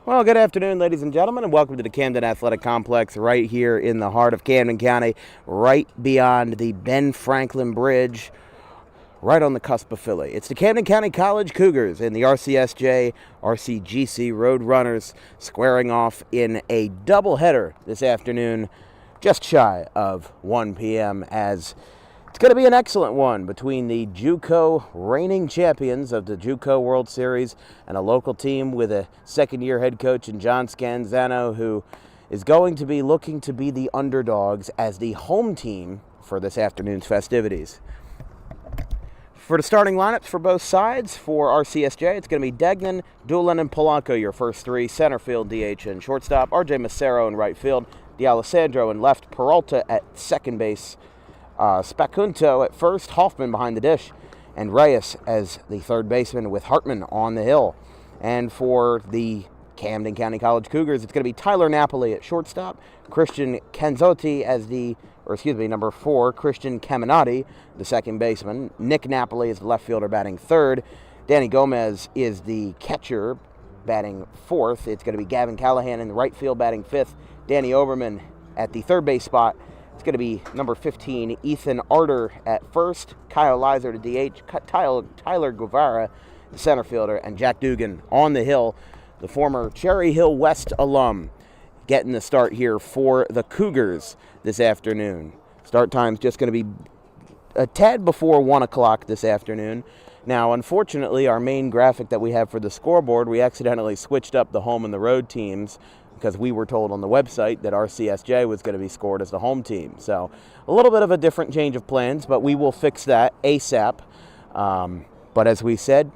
Well, good afternoon, ladies and gentlemen, and welcome to the Camden Athletic Complex right here in the heart of Camden County, right beyond the Ben Franklin Bridge, right on the cusp of Philly. It's the Camden County College Cougars and the RCSJ-RCGC Roadrunners squaring off in a doubleheader this afternoon, just shy of 1 p.m. as it's going to be an excellent one between the JUCO reigning champions of the JUCO World Series and a local team with a second-year head coach in John Scanzano, who is going to be looking to be the underdogs as the home team for this afternoon's festivities. For the starting lineups for both sides, for RCSJ, it's going to be Degnan, Doolin, and Polanco, your first three. Center field, DH, and shortstop. RJ Macero in right field. D'Alessandro in left. Peralta at second base. Spacunto at first, Hoffman behind the dish, and Reyes as the third baseman with Hartman on the hill. And for the Camden County College Cougars, it's going to be Tyler Napoli at shortstop, Christian Canzotti as number 4, Christian Caminati, the second baseman. Nick Napoli is the left fielder batting third. Danny Gomez is the catcher batting fourth. It's going to be Gavin Callahan in the right field batting fifth. Danny Oberman at the third base spot. It's going to be number 15, Ethan Arter at first, Kyle Lizer to DH, Tyler Guevara, the center fielder, and Jack Dugan on the hill, the former Cherry Hill West alum, getting the start here for the Cougars this afternoon. Start time's just going to be a tad before 1 o'clock this afternoon. Now, unfortunately, our main graphic that we have for the scoreboard, we accidentally switched up the home and the road teams, because we were told on the website that RCSJ was going to be scored as the home team. So a little bit of a different change of plans, but we will fix that ASAP. But as we said,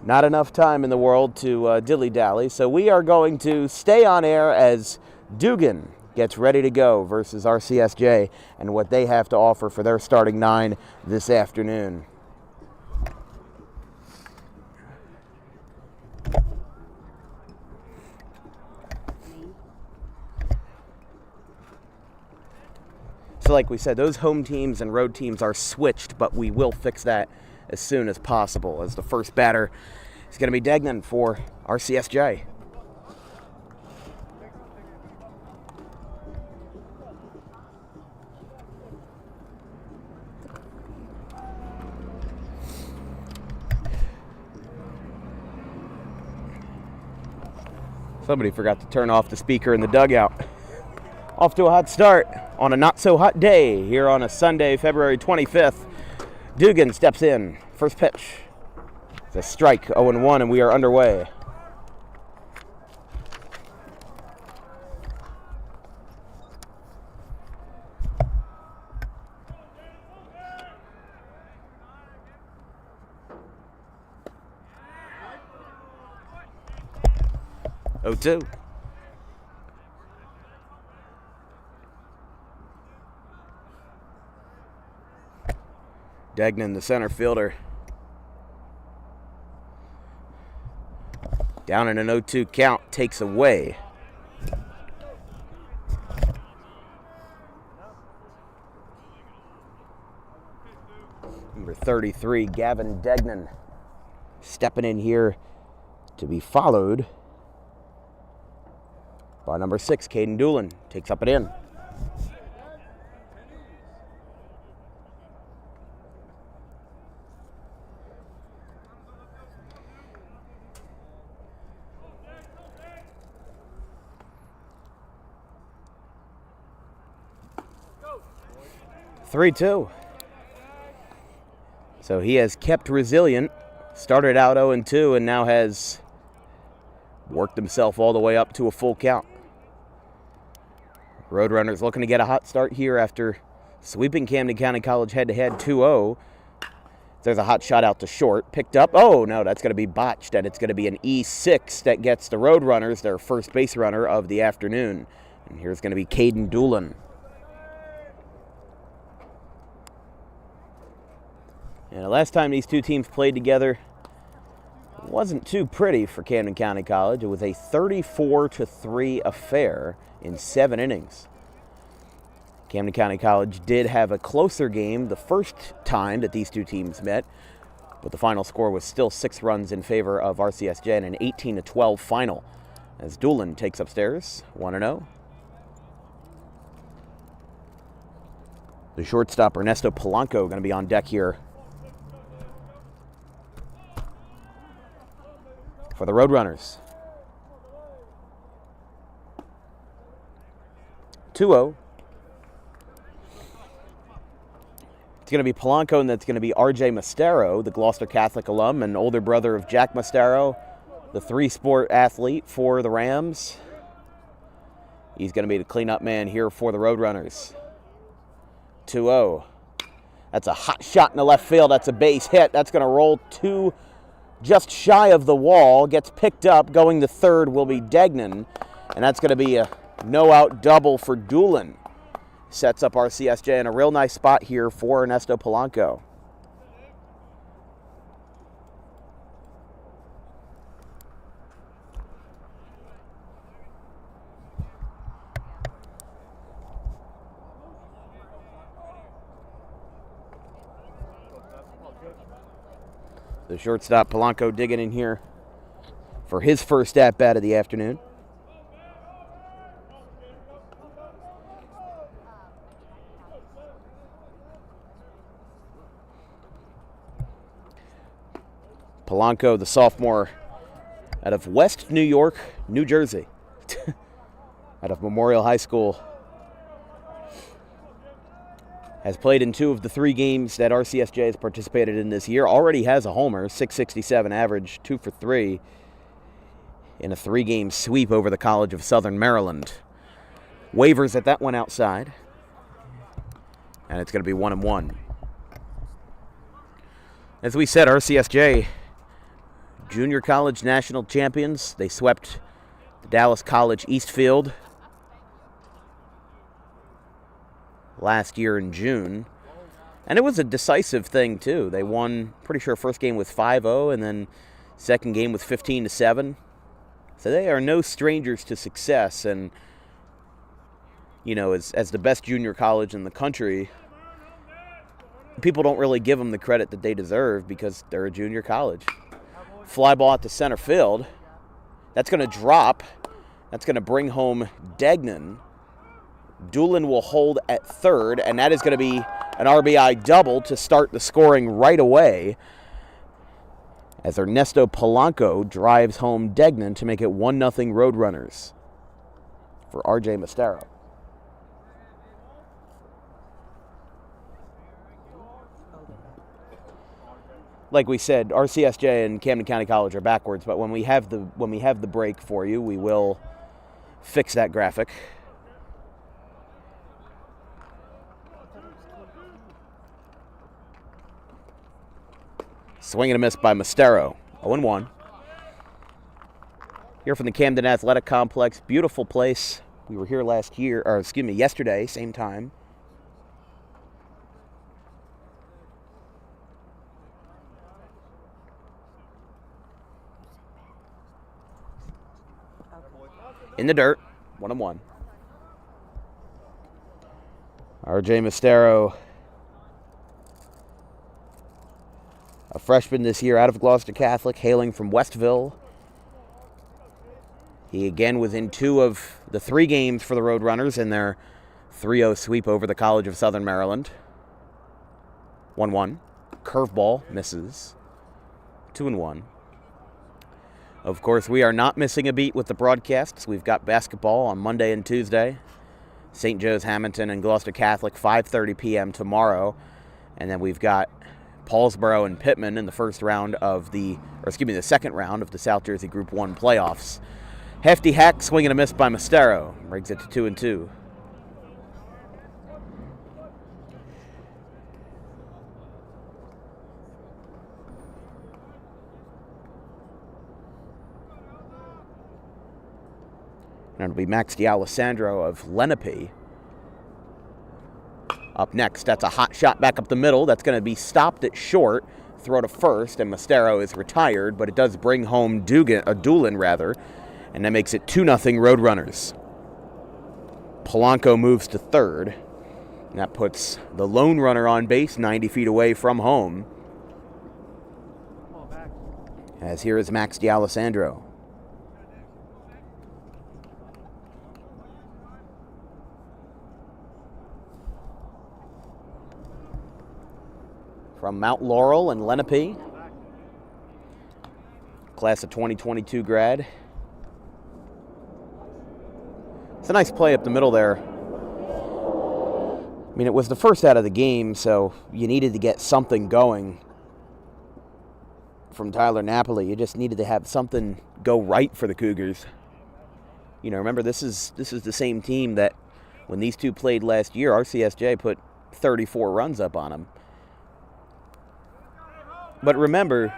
not enough time in the world to dilly-dally. So we are going to stay on air as Dugan gets ready to go versus RCSJ and what they have to offer for their starting 9 this afternoon. So like we said, those home teams and road teams are switched, but we will fix that as soon as possible, as the first batter is going to be Degnan for RCSJ. Somebody forgot to turn off the speaker in the dugout. Off to a hot start on a not-so-hot day here on a Sunday, February 25th. Dugan steps in. First pitch. It's a strike, 0-1, and we are underway. Oh, 2. Degnan, the center fielder, down in an 0-2 count, takes away. Number 33, Gavin Degnan, stepping in here to be followed by number 6, Caden Doolin, takes up and in. Go. 3-2. So he has kept resilient, started out 0-2, and now has worked himself all the way up to a full count. Roadrunners looking to get a hot start here after sweeping Camden County College head-to-head 2-0. There's a hot shot out to short. Picked up. Oh, no, that's going to be botched, and it's going to be an E6 that gets the Roadrunners their first base runner of the afternoon. And here's going to be Caden Doolin. And the last time these two teams played together wasn't too pretty for Camden County College. It was a 34-3 affair in 7 innings. Camden County College did have a closer game the first time that these two teams met, but the final score was still 6 runs in favor of RCSJ in an 18-12 final. as Doolin takes upstairs, 1-0. The shortstop, Ernesto Polanco, going to be on deck here for the Roadrunners. 2-0. It's going to be Polanco, and that's going to be R.J. Mastero, the Gloucester Catholic alum and older brother of Jack Mastero, the three-sport athlete for the Rams. He's going to be the cleanup man here for the Roadrunners. 2-0. That's a hot shot in the left field. That's a base hit. That's going to roll to just shy of the wall. Gets picked up. Going to third will be Degnan, and that's going to be a no-out double for Doolin. Sets up RCSJ in a real nice spot here for Ernesto Polanco. The shortstop, Polanco, digging in here for his first at-bat of the afternoon. Polanco, the sophomore out of West New York, New Jersey, out of Memorial High School, has played in 2 of the 3 games that RCSJ has participated in this year. Already has a homer, .667 average, 2 for 3 in a 3-game sweep over the College of Southern Maryland. Waivers at that one outside, and it's going to be 1-1. As we said, RCSJ Junior College National Champions. They swept the Dallas College Eastfield last year in June. And it was a decisive thing, too. They won, pretty sure, first game with 5-0, and then second game with 15-7. So they are no strangers to success. And, you know, as the best junior college in the country, people don't really give them the credit that they deserve because they're a junior college. Fly ball out to center field. That's going to drop. That's going to bring home Degnan. Doolin will hold at third, and that is going to be an RBI double to start the scoring right away as Ernesto Polanco drives home Degnan to make it 1-0 Roadrunners for R.J. Mastero. Like we said, RCSJ and Camden County College are backwards, but when we have the break for you, we will fix that graphic. Swing and a miss by Mastero. 0-1. Here from the Camden Athletic Complex. Beautiful place. We were here yesterday, same time. In the dirt, 1-1. R.J. Mastero, a freshman this year out of Gloucester Catholic, hailing from Westville. He again was in 2 of the 3 games for the Roadrunners in their 3-0 sweep over the College of Southern Maryland. 1-1. Curveball misses. 2-1. Of course, we are not missing a beat with the broadcasts. We've got basketball on Monday and Tuesday. St. Joe's, Hamilton, and Gloucester Catholic, 5:30 p.m. tomorrow. And then we've got Paulsboro and Pittman in the the second round of the South Jersey Group 1 playoffs. Hefty hack, swing and a miss by Mastero. Brings it to 2-2. And it'll be Max D'Alessandro of Lenape up next. That's a hot shot back up the middle. That's going to be stopped at short. Throw to first, and Mastero is retired, but it does bring home Doolin, and that makes it 2-0 Roadrunners. Polanco moves to third, and that puts the lone runner on base 90 feet away from home. As here is Max D'Alessandro. from Mount Laurel and Lenape. Class of 2022 grad. It's a nice play up the middle there. I mean, it was the first out of the game, so you needed to get something going from Tyler Napoli. You just needed to have something go right for the Cougars. You know, remember, this is the same team that when these two played last year, RCSJ put 34 runs up on them. But remember,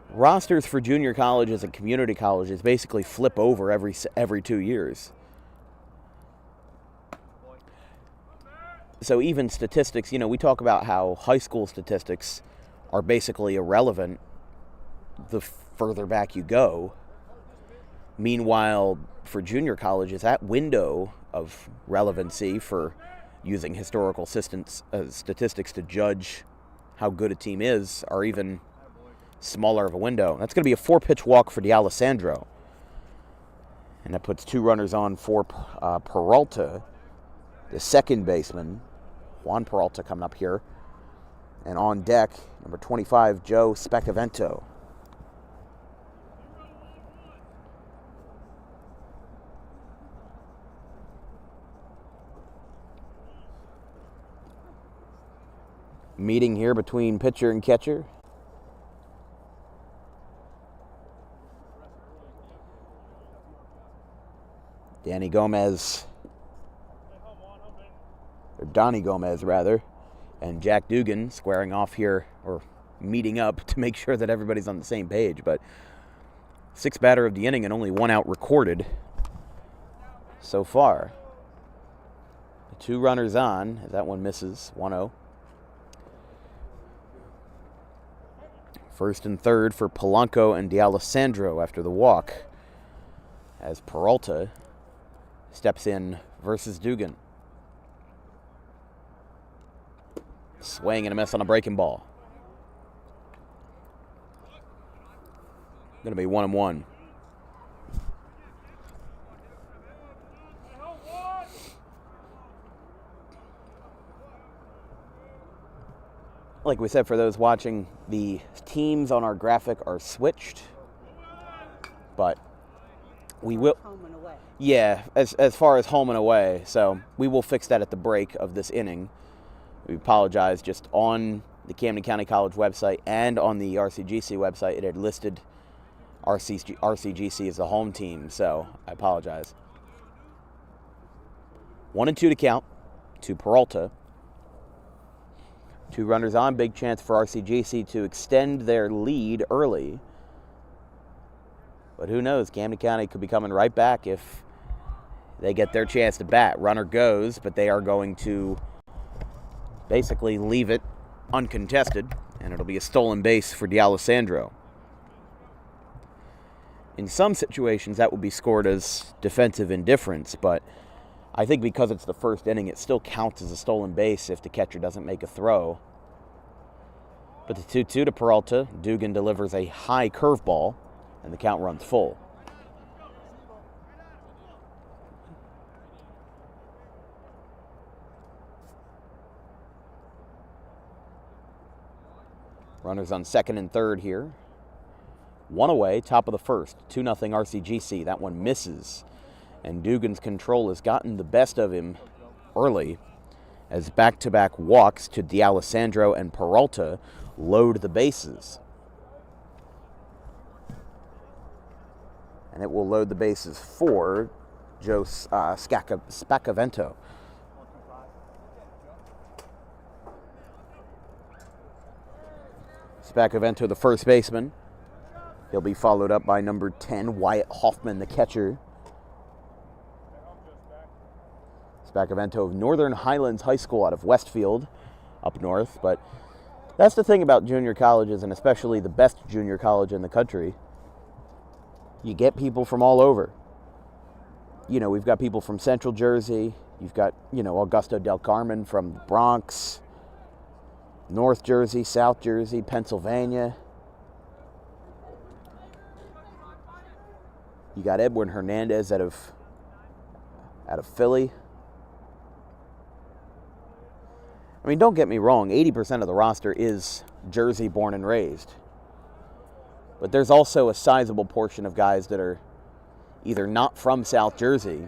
rosters for junior colleges and community colleges basically flip over every 2 years. So even statistics, you know, we talk about how high school statistics are basically irrelevant the further back you go. Meanwhile, for junior colleges, that window of relevancy for using historical statistics to judge how good a team is are even smaller of a window. That's going to be a 4-pitch walk for D'Alessandro. And that puts 2 runners on for Peralta, the second baseman. Juan Peralta coming up here. And on deck, number 25, Joe Specavento. Meeting here between pitcher and catcher. Donnie Gomez, rather, and Jack Dugan squaring off here, or meeting up to make sure that everybody's on the same page. But 6th batter of the inning and only 1 out recorded so far. 2 runners on, as that one misses, 1-0. First and third for Polanco and D'Alessandro after the walk, as Peralta steps in versus Dugan. Swing and a miss on a breaking ball. Going to be 1-1. Like we said, for those watching, the teams on our graphic are switched, but we will. Home and away. Yeah, as far as home and away. So we will fix that at the break of this inning. We apologize. Just on the Camden County College website and on the RCGC website, it had listed RCGC as the home team. So I apologize. 1-2 to count to Peralta. 2 runners on. Big chance for RCGC to extend their lead early. But who knows? Camden County could be coming right back if they get their chance to bat. Runner goes, but they are going to basically leave it uncontested, and it'll be a stolen base for D'Alessandro. In some situations, that would be scored as defensive indifference, but I think because it's the first inning, it still counts as a stolen base if the catcher doesn't make a throw. But the 2-2 to Peralta. Dugan delivers a high curveball, and the count runs full. Runners on second and third here. 1 away, top of the first. 2-0 RCGC. That one misses. And Dugan's control has gotten the best of him early as back-to-back walks to D'Alessandro and Peralta load the bases. And it will load the bases for Joe Spacavento. Spacavento, the first baseman. He'll be followed up by number 10, Wyatt Hoffman, the catcher. Spacavento of Northern Highlands High School out of Westfield, up north. But that's the thing about junior colleges, and especially the best junior college in the country. You get people from all over. You know, we've got people from Central Jersey. You've got, Augusto del Carmen from the Bronx, North Jersey, South Jersey, Pennsylvania. You got Edwin Hernandez out of Philly. I mean, don't get me wrong, 80% of the roster is Jersey born and raised. But there's also a sizable portion of guys that are either not from South Jersey,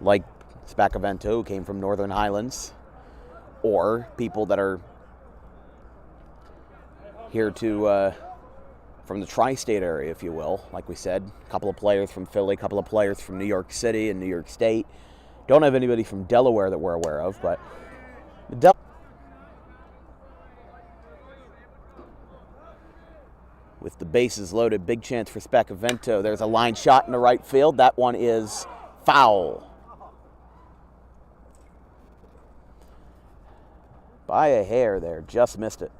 like Spacavento, who came from Northern Highlands, or people that are here from the tri-state area, if you will. Like we said, a couple of players from Philly, a couple of players from New York City and New York State. Don't have anybody from Delaware that we're aware of, but with the bases loaded, big chance for Spacavento. There's a line shot in the right field. That one is foul. By a hair there, just missed it.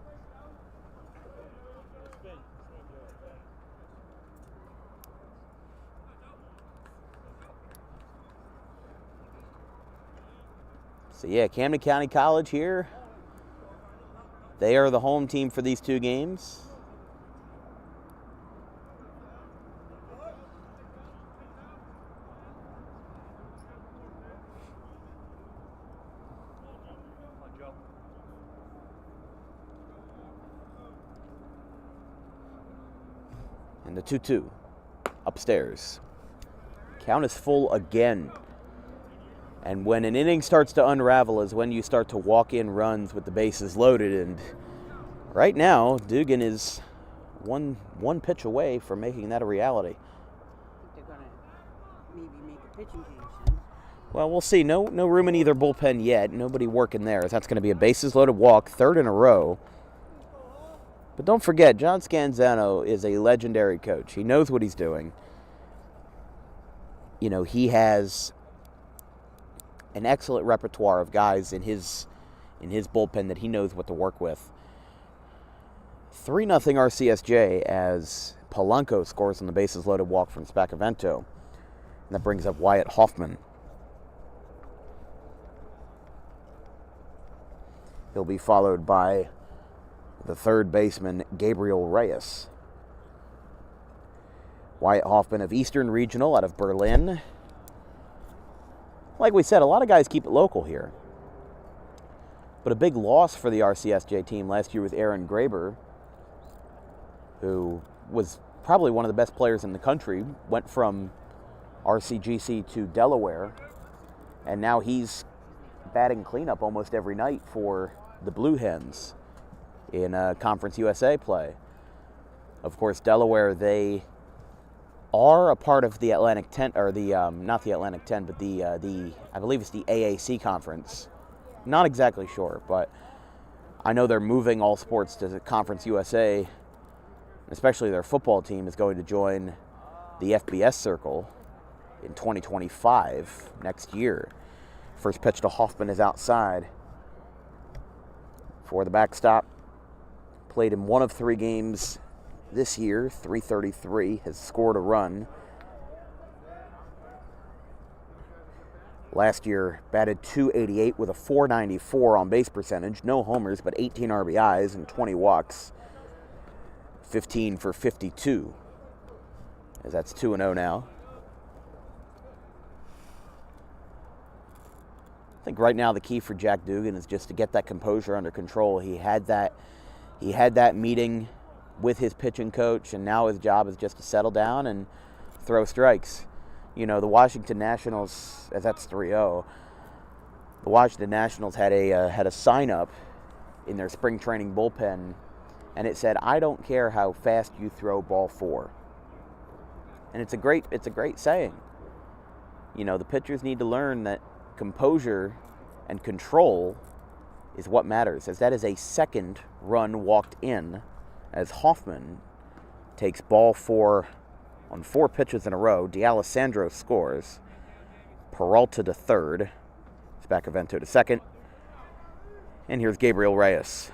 So yeah, Camden County College here. They are the home team for these two games. And the 2-2 upstairs. Count is full again. And when an inning starts to unravel is when you start to walk in runs with the bases loaded. And right now, Dugan is one pitch away from making that a reality. I think they're going to maybe make a pitching change soon. Well, we'll see. No room in either bullpen yet. Nobody working there. That's going to be a bases loaded walk, third in a row. But don't forget, John Scanzano is a legendary coach. He knows what he's doing. You know, he has an excellent repertoire of guys in his bullpen that he knows what to work with. 3-0 RCSJ as Polanco scores on the bases loaded walk from Spacavento. And that brings up Wyatt Hoffman. He'll be followed by the third baseman, Gabriel Reyes. Wyatt Hoffman of Eastern Regional out of Berlin. Like we said, a lot of guys keep it local here. But a big loss for the RCSJ team last year was Aaron Graber, who was probably one of the best players in the country, went from RCGC to Delaware, and now he's batting cleanup almost every night for the Blue Hens in Conference USA play. Of course, Delaware, they are a part of the Atlantic 10, or the not the Atlantic 10, but the I believe it's the AAC conference. Not exactly sure, but I know they're moving all sports to Conference USA. Especially their football team is going to join the FBS circle in 2025 next year. First pitch to Hoffman is outside for the backstop. Played in one of 3 games this year, .333, has scored a run. Last year, batted .288 with a .494 on base percentage. No homers, but 18 RBIs and 20 walks. 15 for 52, as that's 2-0 now. I think right now the key for Jack Dugan is just to get that composure under control. He had that meeting with his pitching coach, and now his job is just to settle down and throw strikes. You know, the Washington Nationals, as that's 3-0, the Washington Nationals had a sign up in their spring training bullpen, and it said, "I don't care how fast you throw ball 4." And it's a great saying. You know, the pitchers need to learn that composure and control is what matters, as that is a second run walked in as Hoffman takes ball 4 on 4 pitches in a row. D'Alessandro scores. Peralta to third. Spacavento to second. And here's Gabriel Reyes.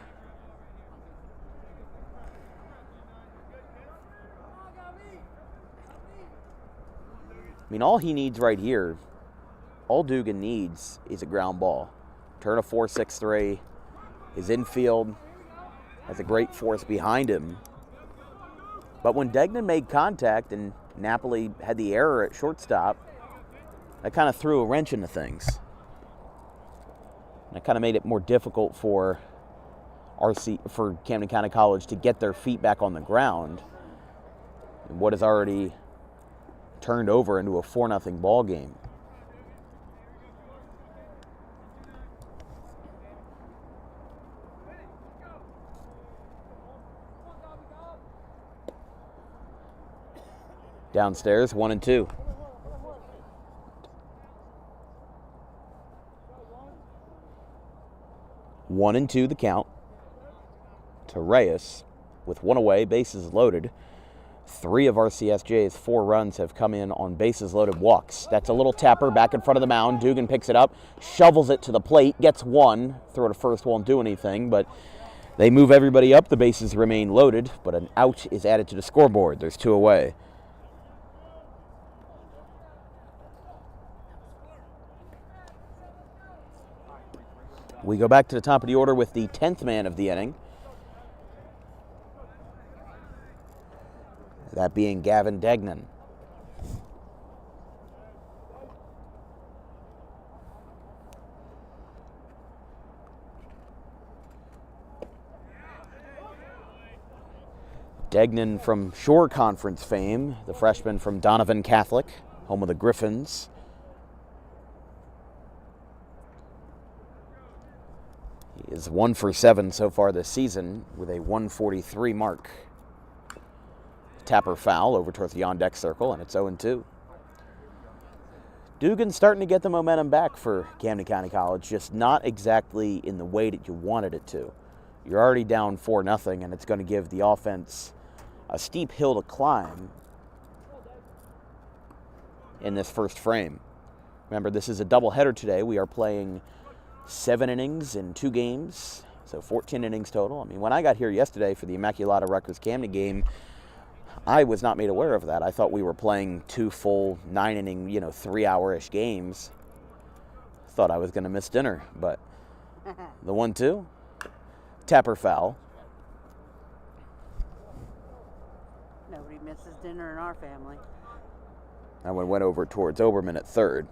I mean, all he needs right here, all Dugan needs is a ground ball. Turn a 4.63. His infield has a great force behind him. But when Degnan made contact and Napoli had the error at shortstop, that kind of threw a wrench into things. And it kind of made it more difficult for Camden County College to get their feet back on the ground in what has already turned over into a 4-0 ball game. Downstairs, 1-2. 1-2 the count to Reyes with one away, bases loaded. 3 of RCSJ's 4 runs have come in on bases loaded walks. That's a little tapper back in front of the mound. Dugan picks it up, shovels it to the plate, gets one. Throw to first won't do anything, but they move everybody up. The bases remain loaded, but an out is added to the scoreboard. There's 2 away. We go back to the top of the order with the 10th man of the inning. That being Gavin Degnan. Degnan from Shore Conference fame, the freshman from Donovan Catholic, home of the Griffins. He is 1 for 7 so far this season with a 143 mark. Tapper foul over towards the on-deck circle, and it's 0-2. Dugan's starting to get the momentum back for Camden County College, just not exactly in the way that you wanted it to. You're already down 4-0, and it's going to give the offense a steep hill to climb in this first frame. Remember, this is a doubleheader today. We are playing 7 innings in 2 games, so 14 innings total. I mean, when I got here yesterday for the Immaculata Rutgers-Camden game, I was not made aware of that. I thought we were playing 2 full 9-inning, 3-hour-ish games. Thought I was going to miss dinner, but the 1-2, tapper foul. Nobody misses dinner in our family. That one went over towards Oberman at third.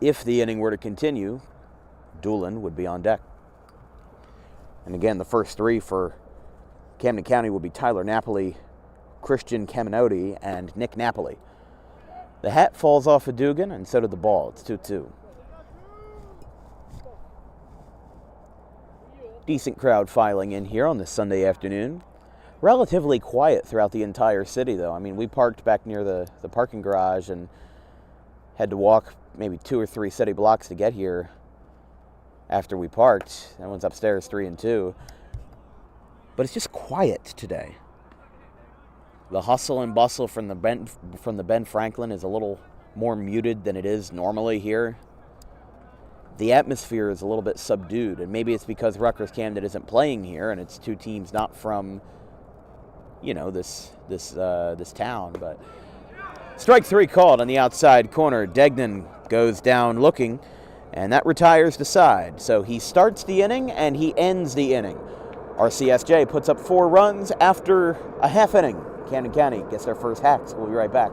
If the inning were to continue, Doolin would be on deck. And again, the first 3 for Camden County will be Tyler Napoli, Christian Caminotti, and Nick Napoli. The hat falls off of Dugan, and so did the ball. It's 2-2. Decent crowd filing in here on this Sunday afternoon. Relatively quiet throughout the entire city, though. I mean, we parked back near the parking garage and had to walk maybe 2 or 3 city blocks to get here after we parked. That one's upstairs, 3-2. But it's just quiet today. The hustle and bustle from the Ben Franklin is a little more muted than it is normally here. The atmosphere is a little bit subdued, and maybe it's because Rutgers Camden isn't playing here, and it's 2 teams not from, this town. But strike 3 called on the outside corner. Degnan goes down looking, and that retires the side. So he starts the inning and he ends the inning. RCSJ puts up 4 runs after a half inning. Camden County gets their first hacks. We'll be right back.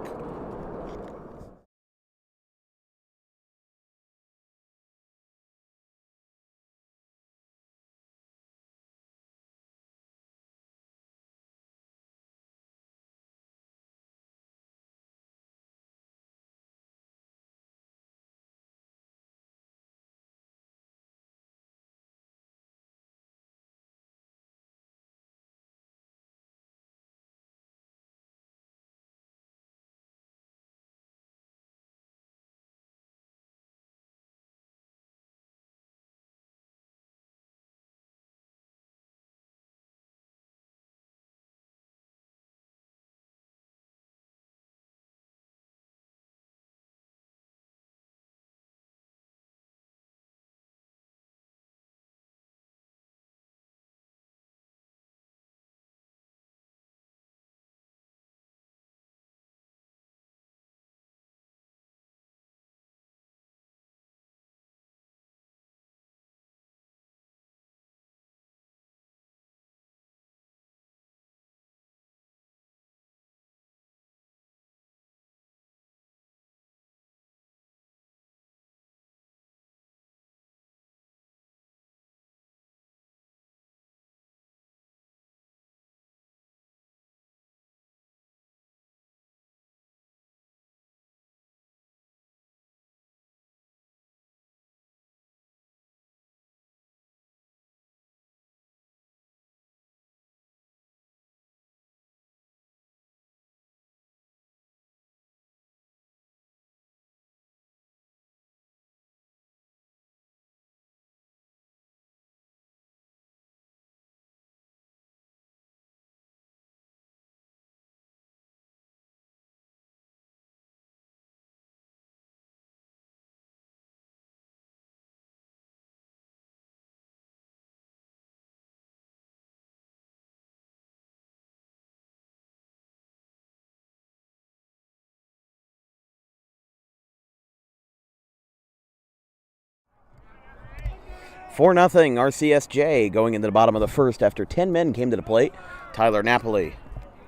4-0 RCSJ going into the bottom of the first after 10 men came to the plate. Tyler Napoli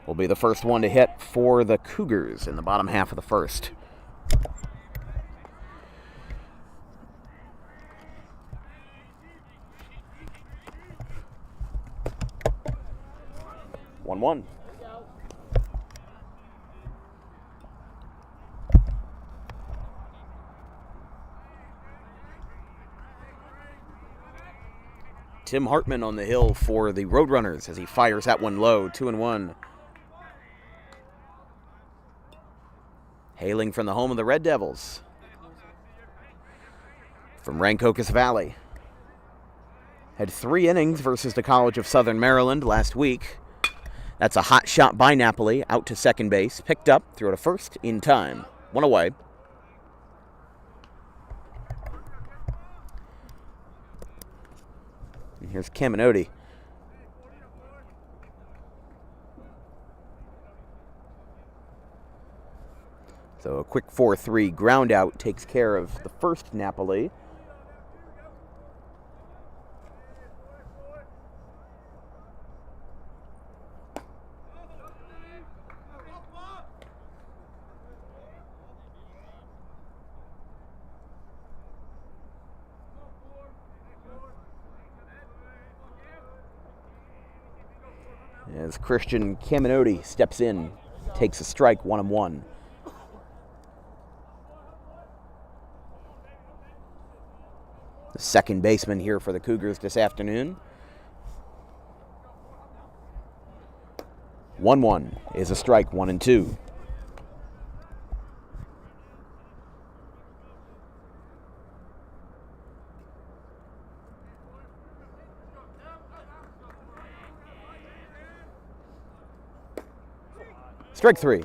will be the first one to hit for the Cougars in the bottom half of the first. One. Tim Hartman on the hill for the Roadrunners as he fires that one low, 2-1. Hailing from the home of the Red Devils, from Rancocas Valley. Had 3 innings versus the College of Southern Maryland last week. That's a hot shot by Napoli, out to second base, picked up, threw to first in time. 1 away. And here's Camden. So a quick 4-3 ground out takes care of the first Napoli. As Christian Camden steps in, takes a strike, 1-1. The second baseman here for the Cougars this afternoon. 1-1 is a strike, 1-2. Strike 3.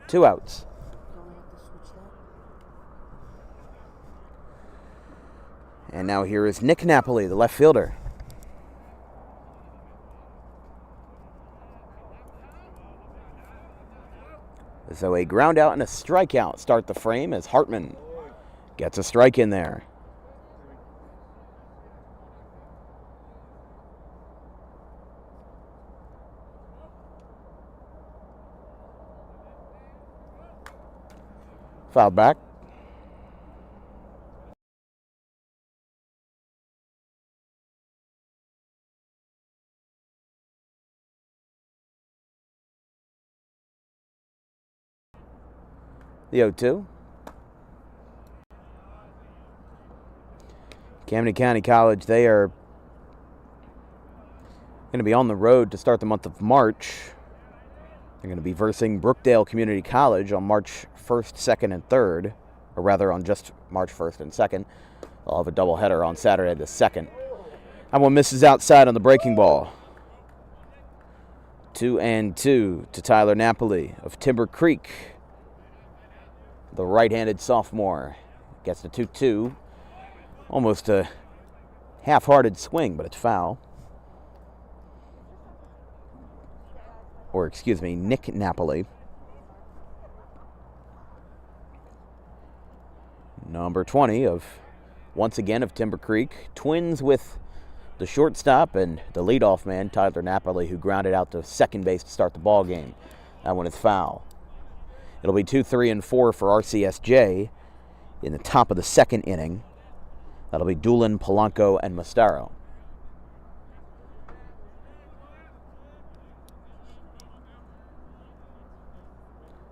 Two outs. And now here is Nick Napoli, the left fielder. So a ground out and a strikeout start the frame as Hartman gets a strike in there. Fouled back. The 0-2. Camden County College, they are going to be on the road to start the month of March. They're going to be versing Brookdale Community College on March 1st, 2nd, and 3rd, or rather on just March 1st and 2nd. They'll have a doubleheader on Saturday the 2nd. That one misses outside on the breaking ball. 2-2 to Tyler Napoli of Timber Creek. The right-handed sophomore gets the 2-2. Almost a half-hearted swing, but it's foul. Or, excuse me, Nick Napoli. Number 20 of, once again, of Timber Creek. Twins with the shortstop and the leadoff man, Tyler Napoli, who grounded out to second base to start the ball game. That one is foul. It'll be 2, 3, and 4 for RCSJ in the top of the second inning. That'll be Doolin, Polanco, and Mastaro.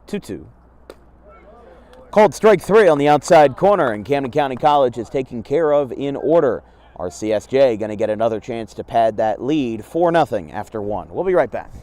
Two. Called strike 3 on the outside corner, and Camden County College is taken care of in order. RCSJ going to get another chance to pad that lead 4-0 after 1. We'll be right back.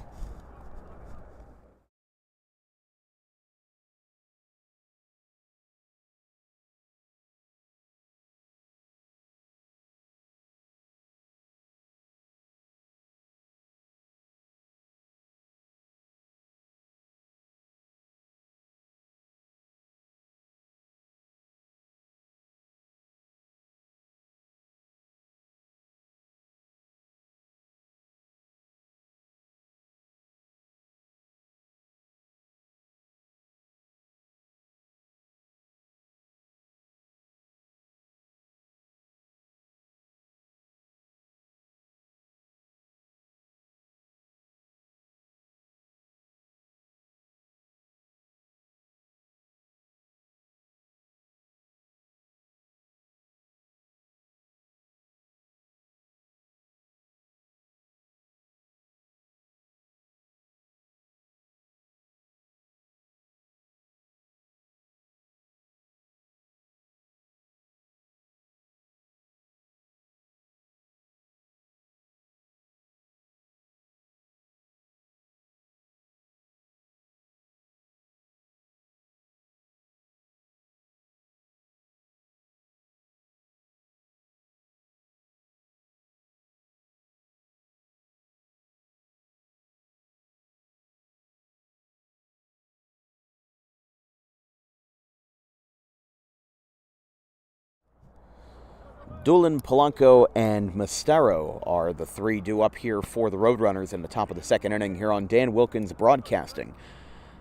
Doolin, Polanco, and Mastero are the three due up here for the Roadrunners in the top of the second inning here on Dan Wilkins Broadcasting.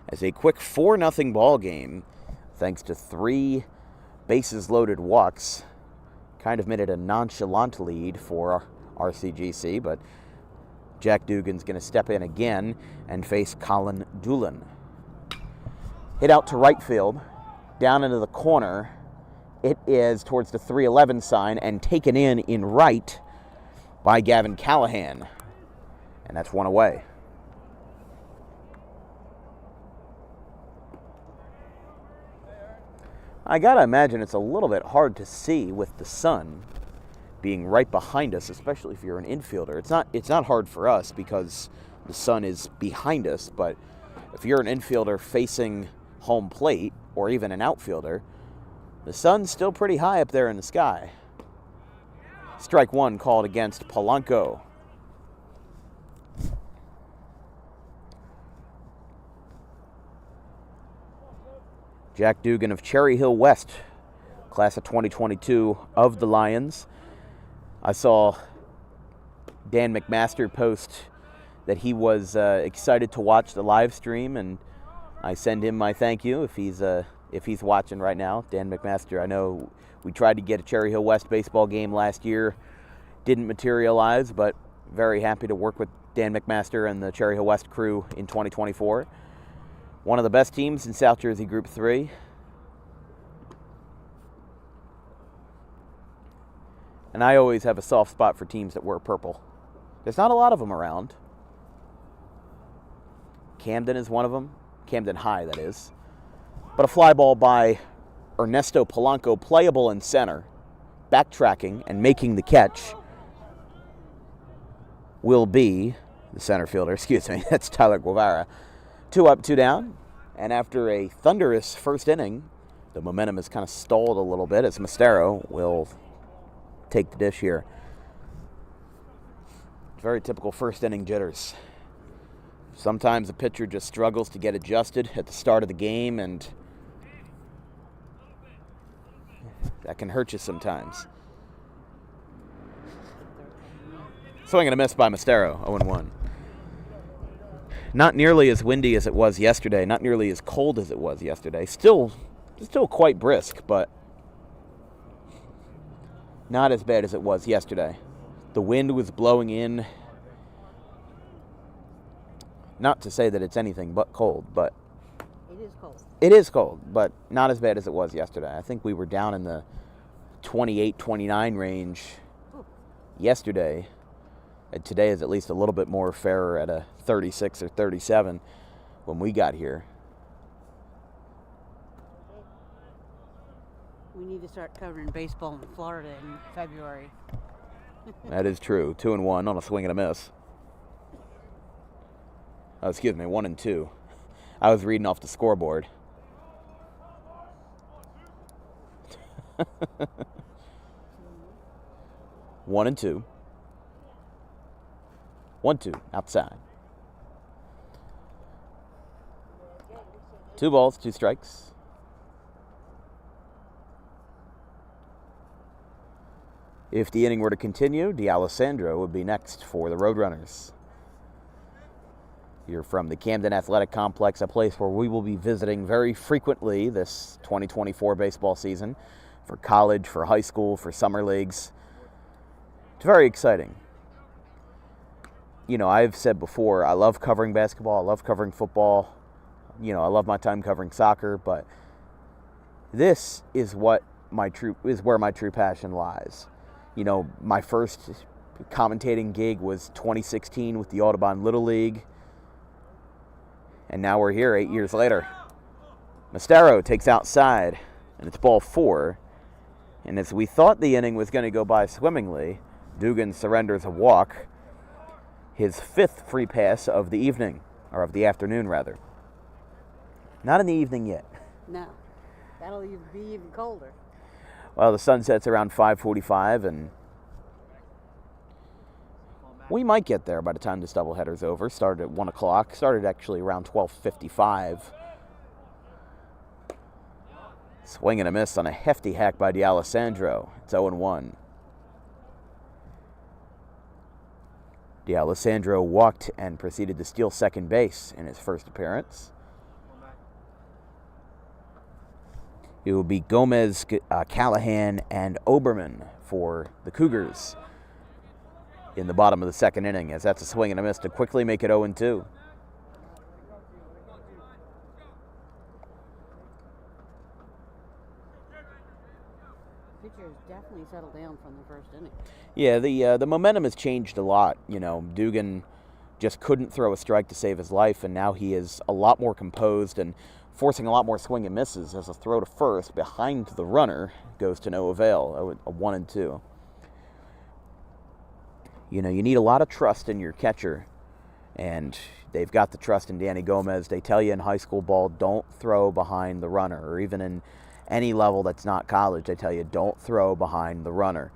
As a quick 4-0 ball game, thanks to 3 bases-loaded walks, kind of made it a nonchalant lead for RCGC, but Jack Dugan's going to step in again and face Colin Doolin. Hit out to right field, down into the corner. It is towards the 311 sign and taken in right by Gavin Callahan. And that's one away. I gotta imagine it's a little bit hard to see with the sun being right behind us, especially if you're an infielder. It's not hard for us because the sun is behind us, but if you're an infielder facing home plate or even an outfielder, the sun's still pretty high up there in the sky. Strike one called against Polanco. Jack Dugan of Cherry Hill West, class of 2022 of the Lions. I saw Dan McMaster post that he was excited to watch the live stream, and I send him my thank you if he's watching right now. Dan McMaster, I know we tried to get a Cherry Hill West baseball game last year. Didn't materialize, but very happy to work with Dan McMaster and the Cherry Hill West crew in 2024. One of the best teams in South Jersey Group 3. And I always have a soft spot for teams that wear purple. There's not a lot of them around. Camden is one of them. Camden High, that is. But a fly ball by Ernesto Polanco, playable in center, backtracking and making the catch, will be the center fielder. Excuse me, that's Tyler Guevara. 2 up, 2 down. And after a thunderous first inning, the momentum has kind of stalled a little bit as Mastero will take the dish here. Very typical first inning jitters. Sometimes a pitcher just struggles to get adjusted at the start of the game, and that can hurt you sometimes. Swing and a miss by Mastero, 0-1. Not nearly as windy as it was yesterday, not nearly as cold as it was yesterday. Still quite brisk, but not as bad as it was yesterday. The wind was blowing in. Not to say that it's anything but cold, but It is cold. it is cold, but not as bad as it was yesterday. I think we were down in the 28, 29 range yesterday. And today is at least a little bit more fairer at a 36 or 37 when we got here. We need to start covering baseball in Florida in February. That is true. 2-1 on a swing and a miss. Oh, excuse me, 1-2. I was reading off the scoreboard. One and two. 1-2 outside. 2 balls, 2 strikes. If the inning were to continue, D'Alessandro would be next for the Roadrunners. You're from the Camden Athletic Complex, a place where we will be visiting very frequently this 2024 baseball season for college, for high school, for summer leagues. It's very exciting. You know, I've said before, I love covering basketball, I love covering football, you know, I love my time covering soccer, but this is where my true passion lies. You know, my first commentating gig was 2016 with the Audubon Little League, and now we're here 8 years later. Mastero takes outside, and it's ball 4, and as we thought the inning was going to go by swimmingly, Dugan surrenders a walk. His 5th free pass of the evening, or of the afternoon, rather. Not in the evening yet. No, that'll be even colder. Well, the sun sets around 5:45, and we might get there by the time this doubleheader's over. Started at 1 o'clock. Started actually around 12:55. Swing and a miss on a hefty hack by D'Alessandro. It's 0-1. D'Alessandro walked and proceeded to steal second base in his first appearance. It will be Gomez, Callahan, and Oberman for the Cougars in the bottom of the second inning, as that's a swing and a miss to quickly make it 0-2. Pitcher has definitely settled down from the first inning. Yeah, the momentum has changed a lot. You know, Dugan just couldn't throw a strike to save his life, and now he is a lot more composed and forcing a lot more swing and misses as a throw to first behind the runner goes to no avail, a 1-2. You know, you need a lot of trust in your catcher, and they've got the trust in Danny Gomez. They tell you in high school ball, don't throw behind the runner, or even in any level that's not college, they tell you don't throw behind the runner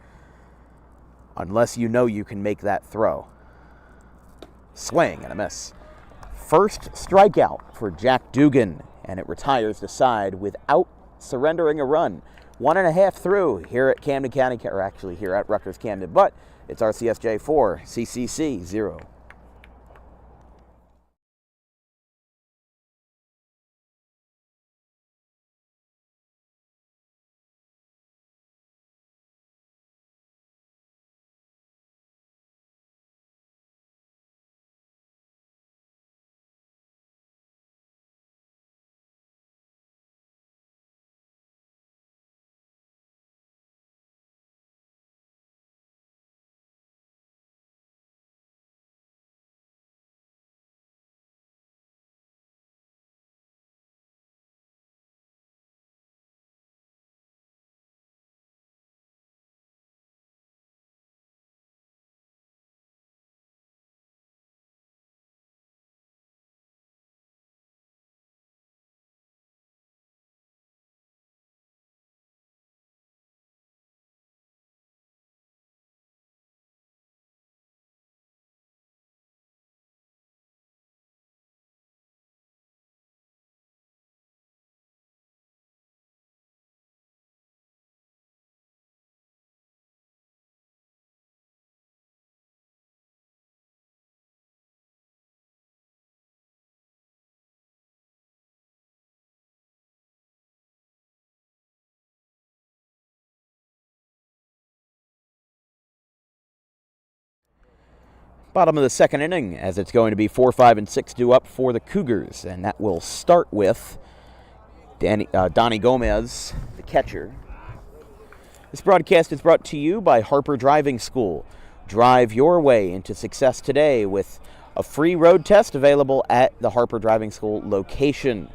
unless you know you can make that throw. Swing and a miss. First strikeout for Jack Dugan, and it retires the side without surrendering a run. 1.5 through here at Camden County, or actually here at Rutgers Camden, but it's RCSJ 4, CCC 0. Bottom of the second inning, as it's going to be 4, 5, and 6 due up for the Cougars, and that will start with Donnie Gomez, the catcher. This broadcast is brought to you by Harper Driving School. Drive your way into success today with a free road test available at the Harper Driving School location.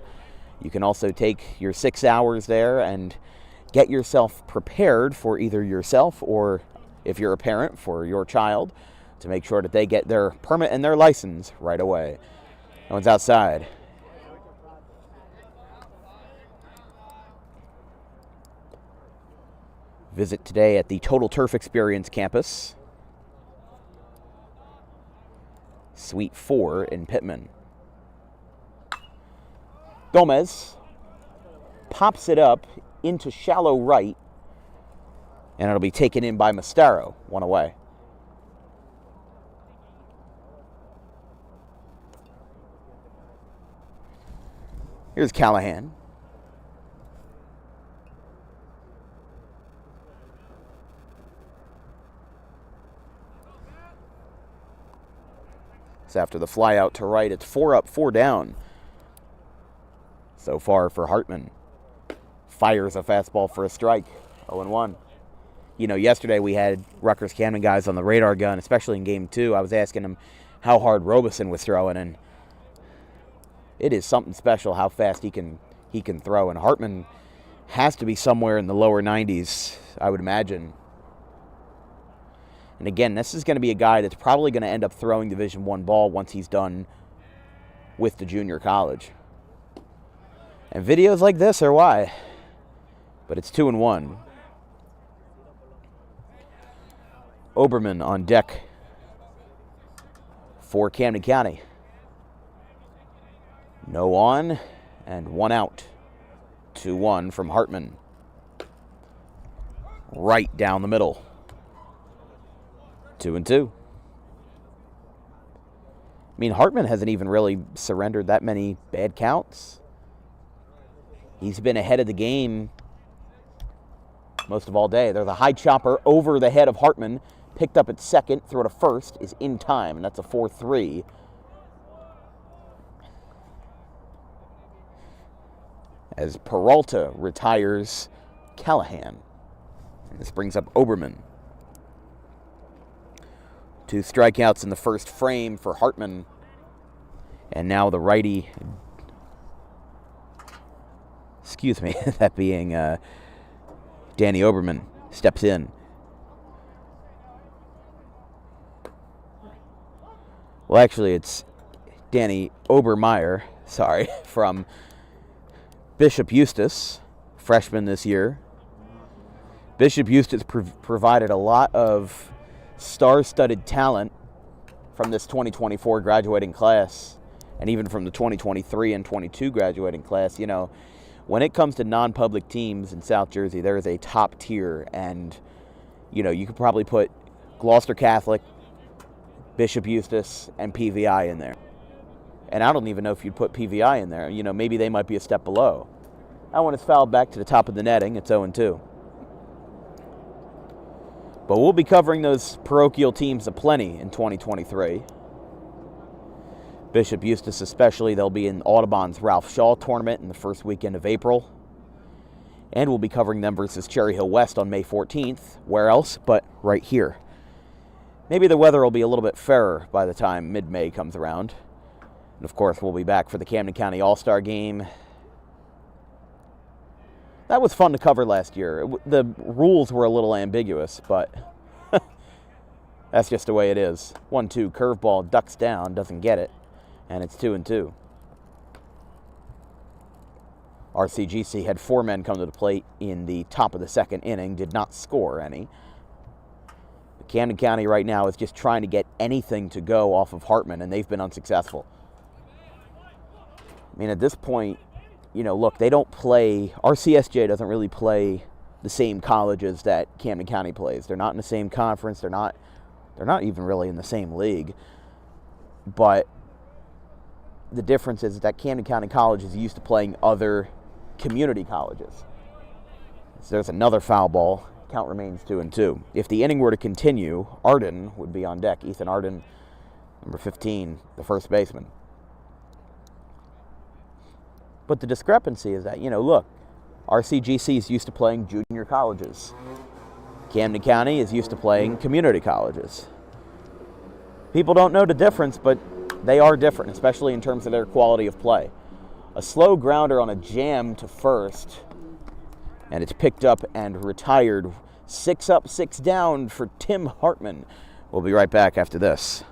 You can also take your 6 hours there and get yourself prepared for either yourself or, if you're a parent, for your child, to make sure that they get their permit and their license right away. No one's outside. Visit today at the Total Turf Experience campus, Suite 4 in Pittman. Gomez pops it up into shallow right, and it'll be taken in by Mastaro, 1 away. Here's Callahan. It's after the fly out to right. It's 4 up, 4 down. So far for Hartman. Fires a fastball for a strike. 0-1. You know, yesterday we had Rutgers Camden guys on the radar gun, especially in game 2. I was asking them how hard Robeson was throwing, and it is something special how fast he can throw. And Hartman has to be somewhere in the lower 90s, I would imagine. And again, this is going to be a guy that's probably going to end up throwing Division I ball once he's done with the junior college. And videos like this are why. But it's 2-1. Oberman on deck for Camden County. No on, and 1 out. 2-1 from Hartman. Right down the middle. 2-2. mean, Hartman hasn't even really surrendered that many bad counts. He's been ahead of the game most of all day. There's a high chopper over the head of Hartman, picked up at second, throw to first, is in time, and that's a 4-3. As Peralta retires Callahan. This brings up Oberman. 2 strikeouts in the first frame for Hartman. And now the righty, excuse me, that being Danny Oberman, steps in. Well, actually, it's Danny Obermeyer, sorry, from Bishop Eustace, freshman this year. Bishop Eustace provided a lot of star-studded talent from this 2024 graduating class, and even from the 2023 and 22 graduating class. You know, when it comes to non-public teams in South Jersey, there is a top tier, and, you know, you could probably put Gloucester Catholic, Bishop Eustace, and PVI in there. And I don't even know if you'd put PVI in there. You know, maybe they might be a step below. That one is fouled back to the top of the netting. It's 0-2. But we'll be covering those parochial teams aplenty in 2023. Bishop Eustace especially. They'll be in Audubon's Ralph Shaw tournament in the first weekend of April. And we'll be covering them versus Cherry Hill West on May 14th. Where else but right here. Maybe the weather will be a little bit fairer by the time mid-May comes around. And of course, we'll be back for the Camden County All-Star Game. That was fun to cover last year. The rules were a little ambiguous, but that's just the way it is. 1-2, curveball, ducks down, doesn't get it, and it's 2-2. RCGC had 4 men come to the plate in the top of the second inning, did not score any. But Camden County right now is just trying to get anything to go off of Hartman, and they've been unsuccessful. I mean, at this point, you know, look, they don't play, RCSJ doesn't really play the same colleges that Camden County plays. They're not in the same conference. They're not even really in the same league. But the difference is that Camden County College is used to playing other community colleges. So there's another foul ball. Count remains 2-2. If the inning were to continue, Arden would be on deck. Ethan Arden, number 15, the first baseman. But the discrepancy is that, you know, look, RCGC is used to playing junior colleges. Camden County is used to playing community colleges. People don't know the difference, but they are different, especially in terms of their quality of play. A slow grounder on a jam to first, and it's picked up and retired. 6 up, 6 down for Tim Hartman. We'll be right back after this.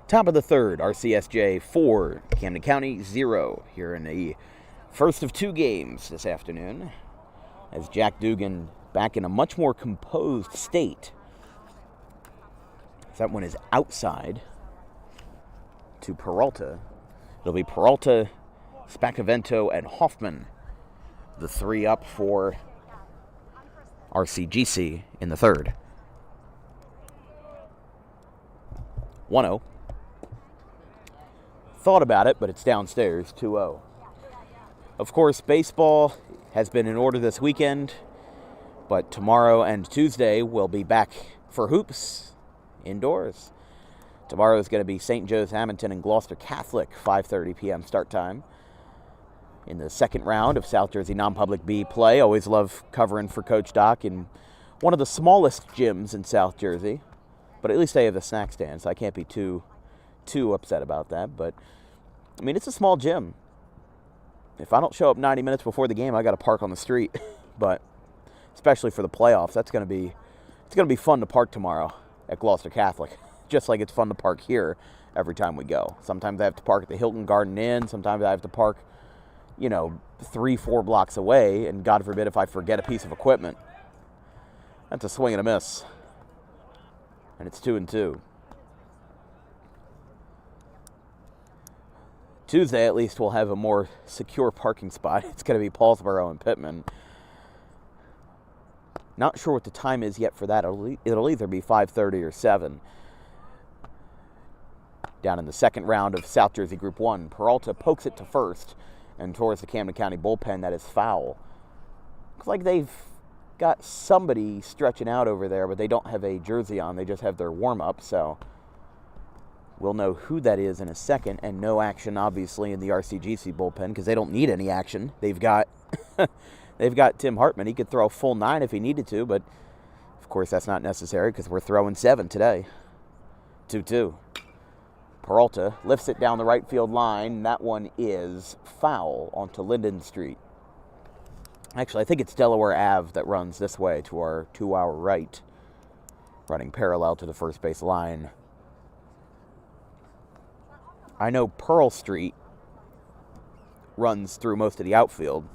Top of the third, RCSJ 4, Camden County 0 here in the first of 2 games this afternoon. As Jack Dugan back in a much more composed state. That one is outside to Peralta. It'll be Peralta, Spacavento, and Hoffman, the three up for RCGC in the third. 1-0. Thought about it, but it's downstairs, 2-0. Of course, baseball has been in order this weekend, but tomorrow and Tuesday we'll be back for hoops indoors. Tomorrow is going to be St. Joe's Hamilton and Gloucester Catholic, 5:30 p.m. start time. In the second round of South Jersey non-public B play. Always love covering for Coach Doc in one of the smallest gyms in South Jersey. But at least they have a snack stand, so I can't be too upset about that. But, I mean, it's a small gym. If I don't show up 90 minutes before the game, I got to park on the street. But especially for the playoffs, it's going to be fun to park tomorrow at Gloucester Catholic. Just like it's fun to park here every time we go. Sometimes I have to park at the Hilton Garden Inn. Sometimes I have to park 3-4 blocks away, and God forbid if I forget a piece of equipment. That's a swing and a miss. And it's 2-2. Tuesday, at least, we'll have a more secure parking spot. It's going to be Paulsboro and Pittman. Not sure what the time is yet for that. It'll either be 5:30 or 7. Down in the second round of South Jersey Group 1, Peralta pokes it to first, and towards the Camden County bullpen, that is foul. Looks like they've got somebody stretching out over there, but they don't have a jersey on. They just have their warm-up, so we'll know who that is in a second. And no action, obviously, in the RCGC bullpen because they don't need any action. They've got Tim Hartman. He could throw a full 9 if he needed to, but of course that's not necessary because we're throwing 7 today. 2-2. Peralta lifts it down the right field line. That one is foul onto Linden Street. Actually, I think it's Delaware Ave that runs this way to our right, running parallel to the first base line. I know Pearl Street runs through most of the outfield.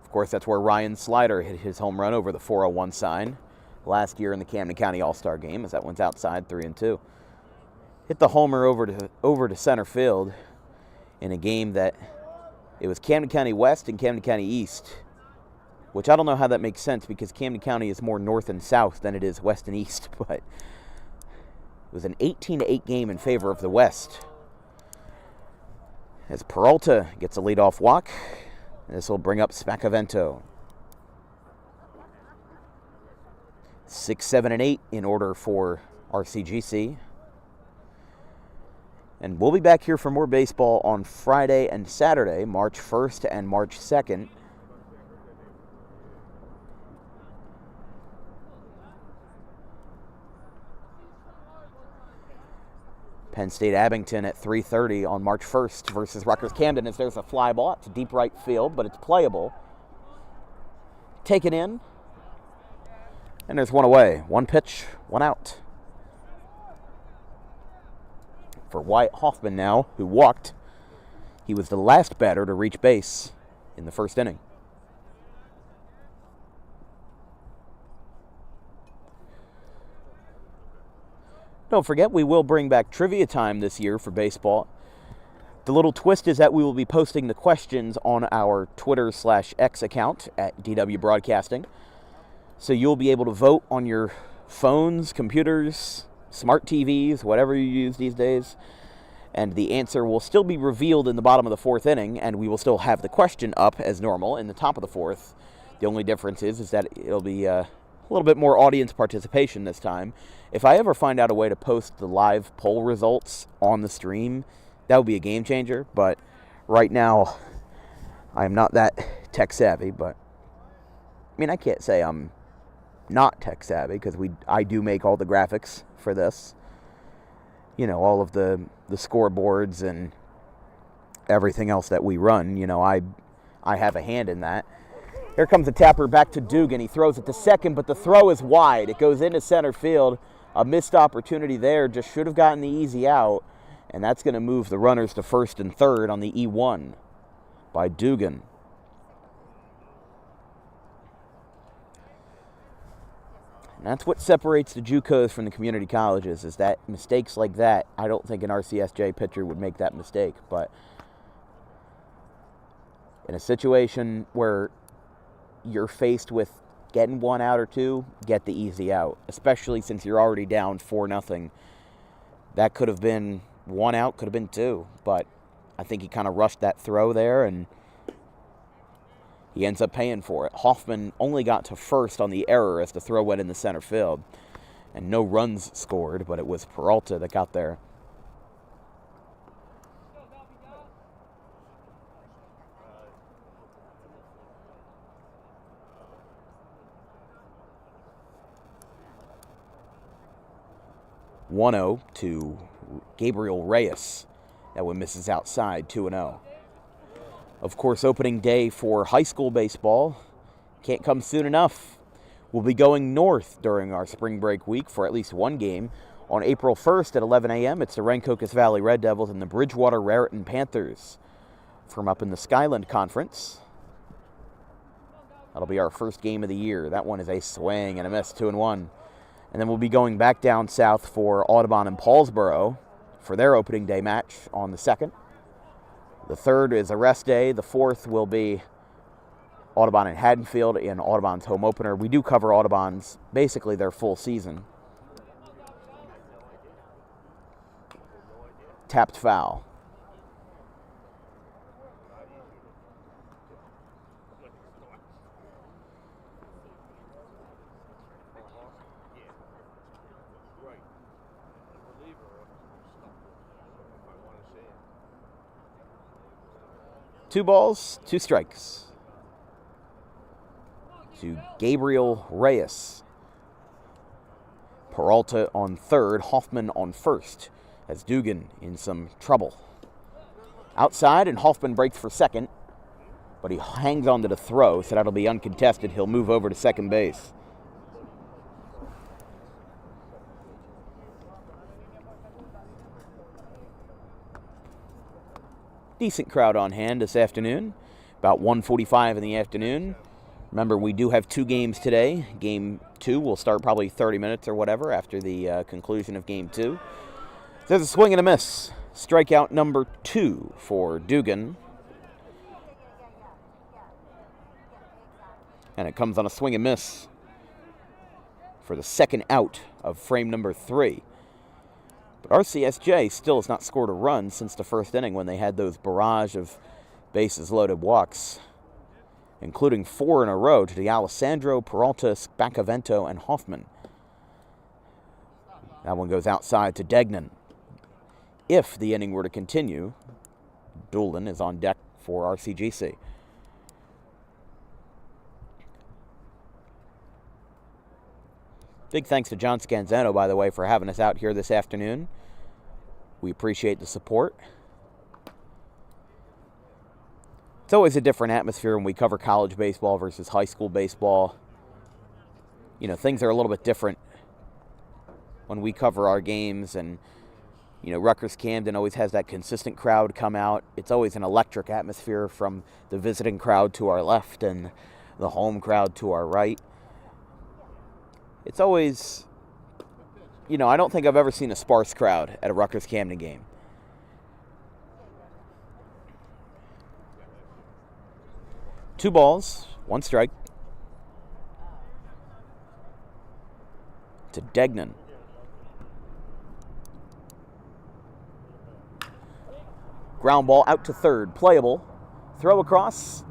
Of course, that's where Ryan Slider hit his home run over the 401 sign last year in the Camden County All-Star Game, as that one's outside, 3-2. Hit the homer over to center field in a game that it was Camden County West and Camden County East, which I don't know how that makes sense because Camden County is more north and south than it is west and east, but it was an 18-8 game in favor of the West. As Peralta gets a leadoff walk, this will bring up Spacavento. 6, 7, and 8 in order for RCGC. And we'll be back here for more baseball on Friday and Saturday, March 1st and March 2nd. Penn State Abington at 3:30 on March 1st versus Rutgers Camden as there's a fly ball. It's a deep right field, but it's playable. Taken in. And there's one away. One pitch, one out. For Wyatt Hoffman now, who walked. He was the last batter to reach base in the first inning. Don't forget, we will bring back trivia time this year for baseball. The little twist is that we will be posting the questions on our Twitter/X account at DW Broadcasting. So you'll be able to vote on your phones, computers, smart TVs, whatever you use these days. And the answer will still be revealed in the bottom of the fourth inning, and we will still have the question up as normal in the top of the fourth. The only difference is that it'll be a little bit more audience participation this time. If I ever find out a way to post the live poll results on the stream, that would be a game changer. But right now, I am not that tech savvy. But I mean, I can't say I'm not tech savvy because I do make all the graphics for this. You know, all of the scoreboards and everything else that we run. You know, I have a hand in that. Here comes the tapper back to Dugan. He throws it to second, but the throw is wide. It goes into center field. A missed opportunity there. Just should have gotten the easy out. And that's going to move the runners to first and third on the E1 by Dugan. And that's what separates the JUCOs from the community colleges, is that mistakes like that, I don't think an RCSJ pitcher would make that mistake. But in a situation where you're faced with getting one out or two, get the easy out, especially since you're already down 4-0. That could have been one out, could have been two, but I think he kind of rushed that throw there, and he ends up paying for it. Hoffman only got to first on the error as the throw went in the center field, and no runs scored, but it was Peralta that got there. (1-0) to Gabriel Reyes. That one misses outside, 2-0. Of course, opening day for high school baseball can't come soon enough. We'll be going north during our spring break week for at least one game. On April 1st at 11 a.m., it's the Rancocas Valley Red Devils and the Bridgewater Raritan Panthers from up in the Skyland Conference. That'll be our first game of the year. That one is a swing and a miss, 2-1. And then we'll be going back down south for Audubon and Paulsboro for their opening day match on the 2nd. The 3rd is a rest day. The 4th will be Audubon and Haddonfield in Audubon's home opener. We do cover Audubon's basically their full season. Tapped foul. Two balls, two strikes to Gabriel Reyes. Peralta on third, Hoffman on first, as Dugan in some trouble. Outside, and Hoffman breaks for second, but he hangs on to the throw, so that'll be uncontested. He'll move over to second base. Decent crowd on hand this afternoon, about 1:45 in the afternoon. Remember, we do have two games today. Game 2 will start probably 30 minutes or whatever after the conclusion of Game 2. There's a swing and a miss. Strikeout number 2 for Dugan. And it comes on a swing and miss for the second out of frame number 3. But RCSJ still has not scored a run since the first inning when they had those barrage of bases-loaded walks, including 4 in a row to D'Alessandro, Peralta, Spacavento, and Hoffman. That one goes outside to Degnan. If the inning were to continue, Doolin is on deck for RCGC. Big thanks to John Scanzano, by the way, for having us out here this afternoon. We appreciate the support. It's always a different atmosphere when we cover college baseball versus high school baseball. You know, things are a little bit different when we cover our games, and, you know, Rutgers Camden always has that consistent crowd come out. It's always an electric atmosphere from the visiting crowd to our left and the home crowd to our right. It's always, you know, I don't think I've ever seen a sparse crowd at a Rutgers Camden game. Two balls, one strike to Degnan. Ground ball out to third, playable. Throw across.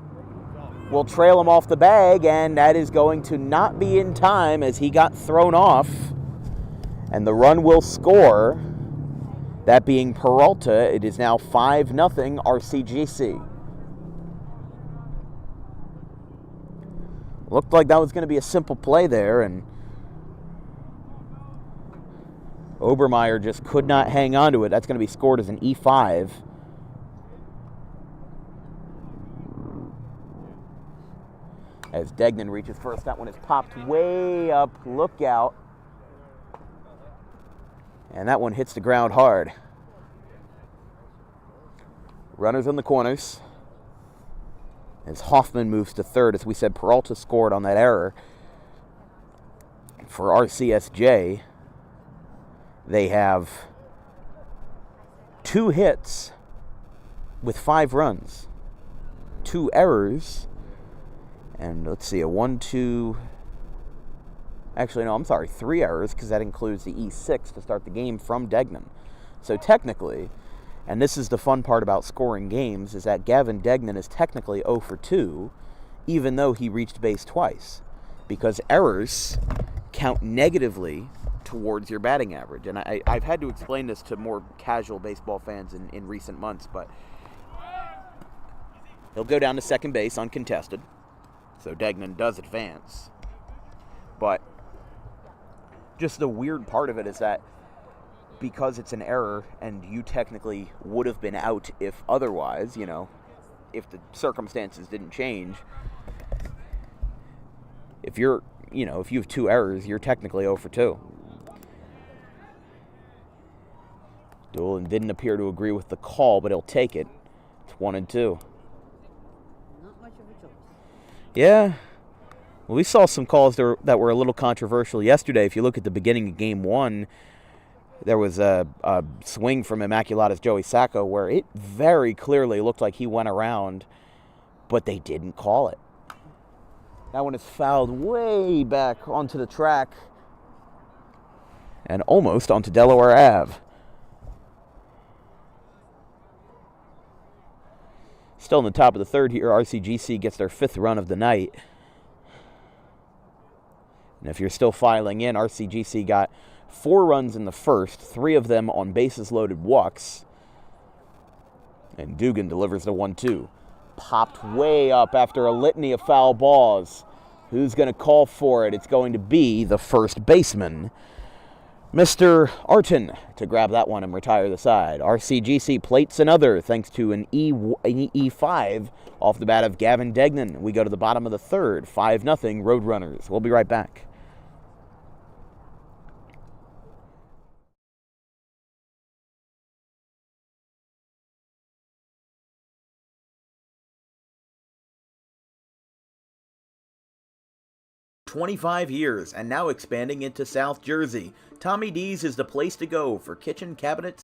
Will trail him off the bag, and that is going to not be in time as he got thrown off. And the run will score. That being Peralta. It is now 5-0 RCGC. Looked like that was going to be a simple play there, and Obermeyer just could not hang on to it. That's going to be scored as an E5. As Degnan reaches first, that one is popped way up. Look out. And that one hits the ground hard. Runners in the corners. As Hoffman moves to third, as we said, Peralta scored on that error. For RCSJ, they have 2 hits with 5 runs, 2 errors, and let's see, 3 errors, because that includes the E6 to start the game from Degnan. So technically, and this is the fun part about scoring games, is that Gavin Degnan is technically 0 for 2, even though he reached base twice, because errors count negatively towards your batting average. And I've had to explain this to more casual baseball fans in recent months, but he'll go down to second base uncontested, so Degnan does advance. But just the weird part of it is that because it's an error and you technically would have been out if otherwise, if the circumstances didn't change, if you have 2 errors, you're technically 0 for 2. Doolin didn't appear to agree with the call, but he'll take it. It's 1-2. Not much of a choice. Yeah. Well, we saw some calls that were a little controversial yesterday. If you look at the beginning of Game 1, there was a swing from Immaculata's Joey Sacco where it very clearly looked like he went around, but they didn't call it. That one is fouled way back onto the track and almost onto Delaware Ave. Still in the top of the third here, RCGC gets their 5th run of the night. And if you're still filing in, RCGC got 4 runs in the first, 3 of them on bases-loaded walks. And Dugan delivers the 1-2. Popped way up after a litany of foul balls. Who's going to call for it? It's going to be the first baseman, Mr. Arton, to grab that one and retire the side. RCGC plates another thanks to an E5 off the bat of Gavin Degnan. We go to the bottom of the third, 5-0 Roadrunners. We'll be right back. For 25 years and now expanding into South Jersey, Tommy D's is the place to go for kitchen cabinets.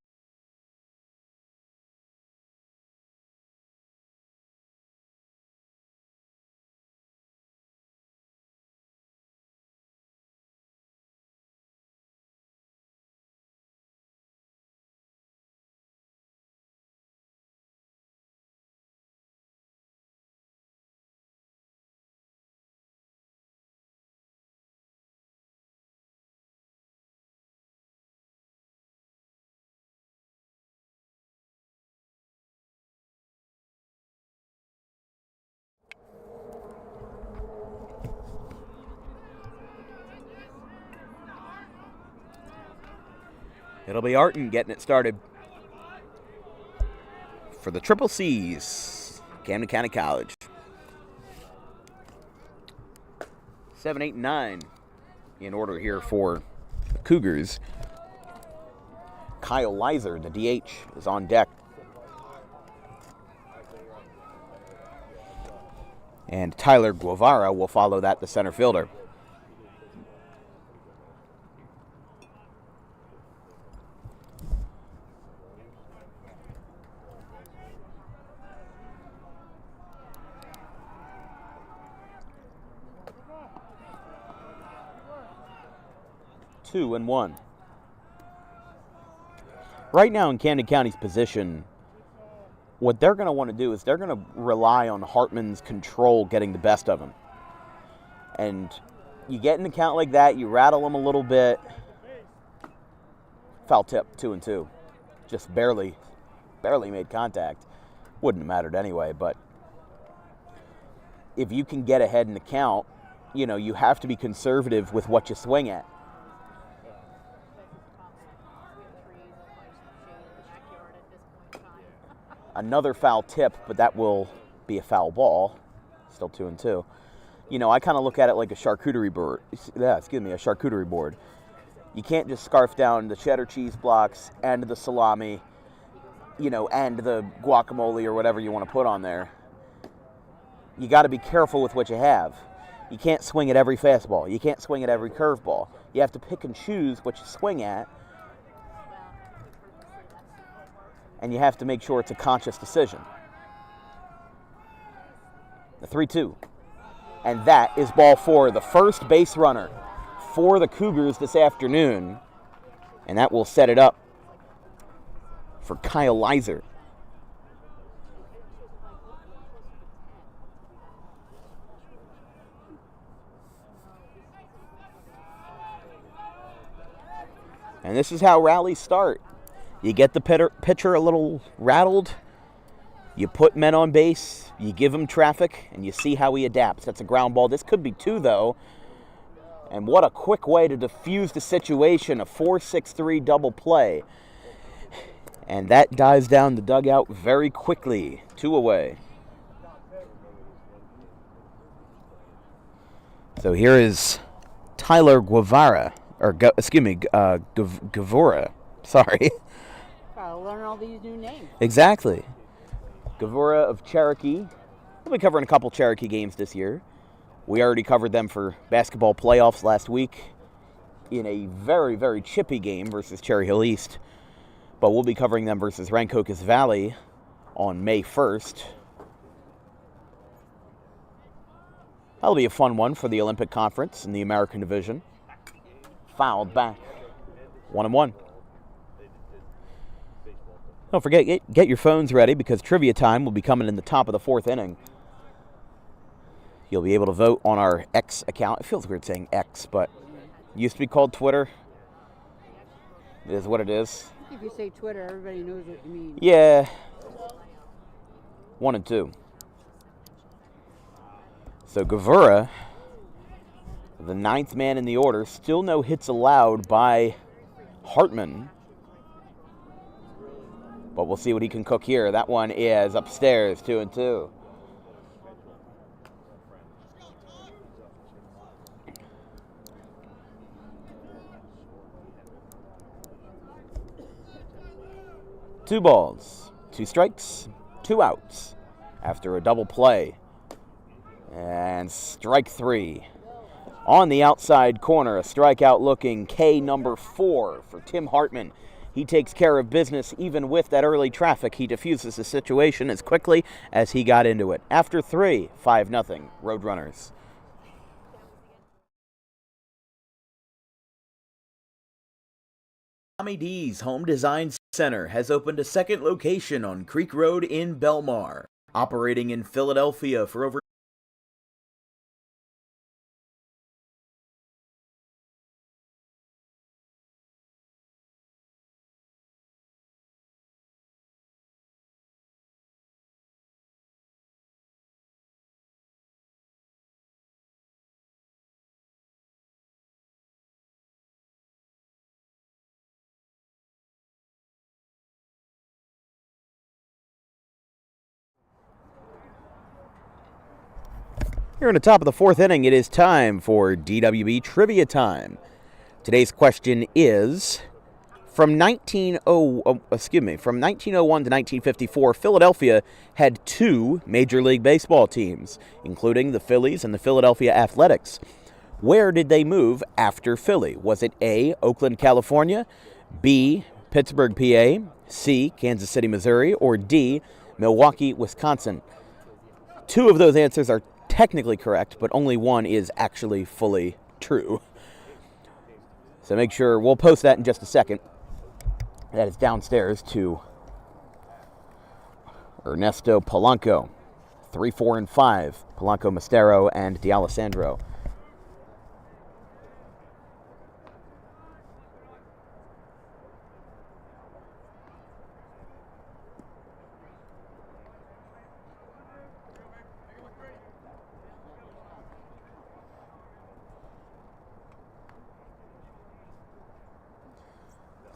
It'll be Arton getting it started for the Triple C's, Camden County College. 7, 8, and 9 in order here for the Cougars. Kyle Leiser, the DH, is on deck. And Tyler Guevara will follow that, the center fielder. Two and one. Right now in Camden County's position, what they're going to want to do is they're going to rely on Hartman's control getting the best of him. And you get an account like that, you rattle him a little bit. Foul tip, 2-2. Just barely made contact. Wouldn't have mattered anyway, but if you can get ahead in the count, you have to be conservative with what you swing at. Another foul tip, but that will be a foul ball. Still 2-2. I kind of look at it like a charcuterie board. A charcuterie board. You can't just scarf down the cheddar cheese blocks and the salami, and the guacamole or whatever you want to put on there. You got to be careful with what you have. You can't swing at every fastball. You can't swing at every curveball. You have to pick and choose what you swing at. And you have to make sure it's a conscious decision. The 3-2. And that is ball 4, the first base runner for the Cougars this afternoon. And that will set it up for Kyle Leiser. And this is how rallies start. You get the pitcher a little rattled, you put men on base, you give him traffic, and you see how he adapts. That's a ground ball. This could be 2, though. And what a quick way to diffuse the situation, a 4-6-3 double play. And that dives down the dugout very quickly. 2 away. So here is Tyler Guevara. Gavura. Sorry. Gotta learn all these new names. Exactly. Gavura of Cherokee. We'll be covering a couple Cherokee games this year. We already covered them for basketball playoffs last week in a very, very chippy game versus Cherry Hill East. But we'll be covering them versus Rancocas Valley on May 1st. That'll be a fun one for the Olympic Conference in the American Division. Fouled back. 1-1. Don't forget, get your phones ready because trivia time will be coming in the top of the 4th inning. You'll be able to vote on our X account. It feels weird saying X, but it used to be called Twitter. It is what it is. If you say Twitter, everybody knows what you mean. Yeah. 1 and 2. So Gavura, the 9th man in the order, still no hits allowed by Hartman. But we'll see what he can cook here. That one is upstairs, 2-2. Two balls, 2 strikes, 2 outs after a double play. And strike 3. On the outside corner, a strikeout looking K number 4 for Tim Hartman. He takes care of business even with that early traffic. He diffuses the situation as quickly as he got into it. After 3, 5-0, Roadrunners. Tommy D's Home Design Center has opened a second location on Creek Road in Belmar, operating in Philadelphia for over Here in the top of the 4th inning, it is time for DWB Trivia Time. Today's question is, from 1901 to 1954, Philadelphia had 2 Major League Baseball teams, including the Phillies and the Philadelphia Athletics. Where did they move after Philly? Was it A, Oakland, California, B, Pittsburgh, PA, C, Kansas City, Missouri, or D, Milwaukee, Wisconsin? 2 of those answers are technically correct, but only one is actually fully true. So make sure, we'll post that in just a second. That is downstairs to Ernesto Polanco. 3, 4, and 5. Polanco, Mastero, and D'Alessandro.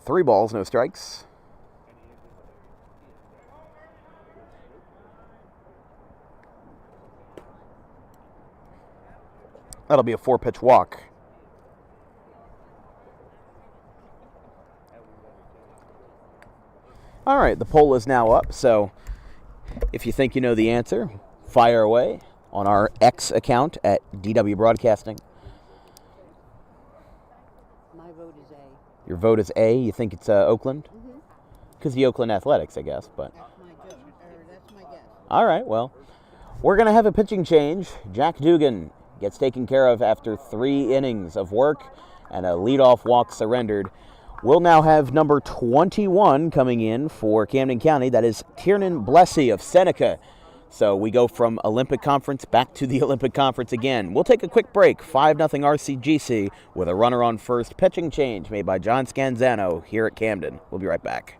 Three balls, no strikes. That'll be a 4-pitch walk. All right, the poll is now up, so if you think you know the answer, fire away. on our X account at DW Broadcasting. My vote is A. Your vote is A. You think it's Oakland? Mm-hmm. Because the Oakland Athletics, I guess. But That's my guess. all right, well, we're going to have a pitching change. Jack Dugan gets taken care of after 3 innings of work and a leadoff walk surrendered. We'll now have number 21 coming in for Camden County. That is Tiernan Blessey of Seneca. So we go from Olympic Conference back to the Olympic Conference again. We'll take a quick break. 5-0 RCGC with a runner on first. Pitching change made by John Scanzano here at Camden. We'll be right back.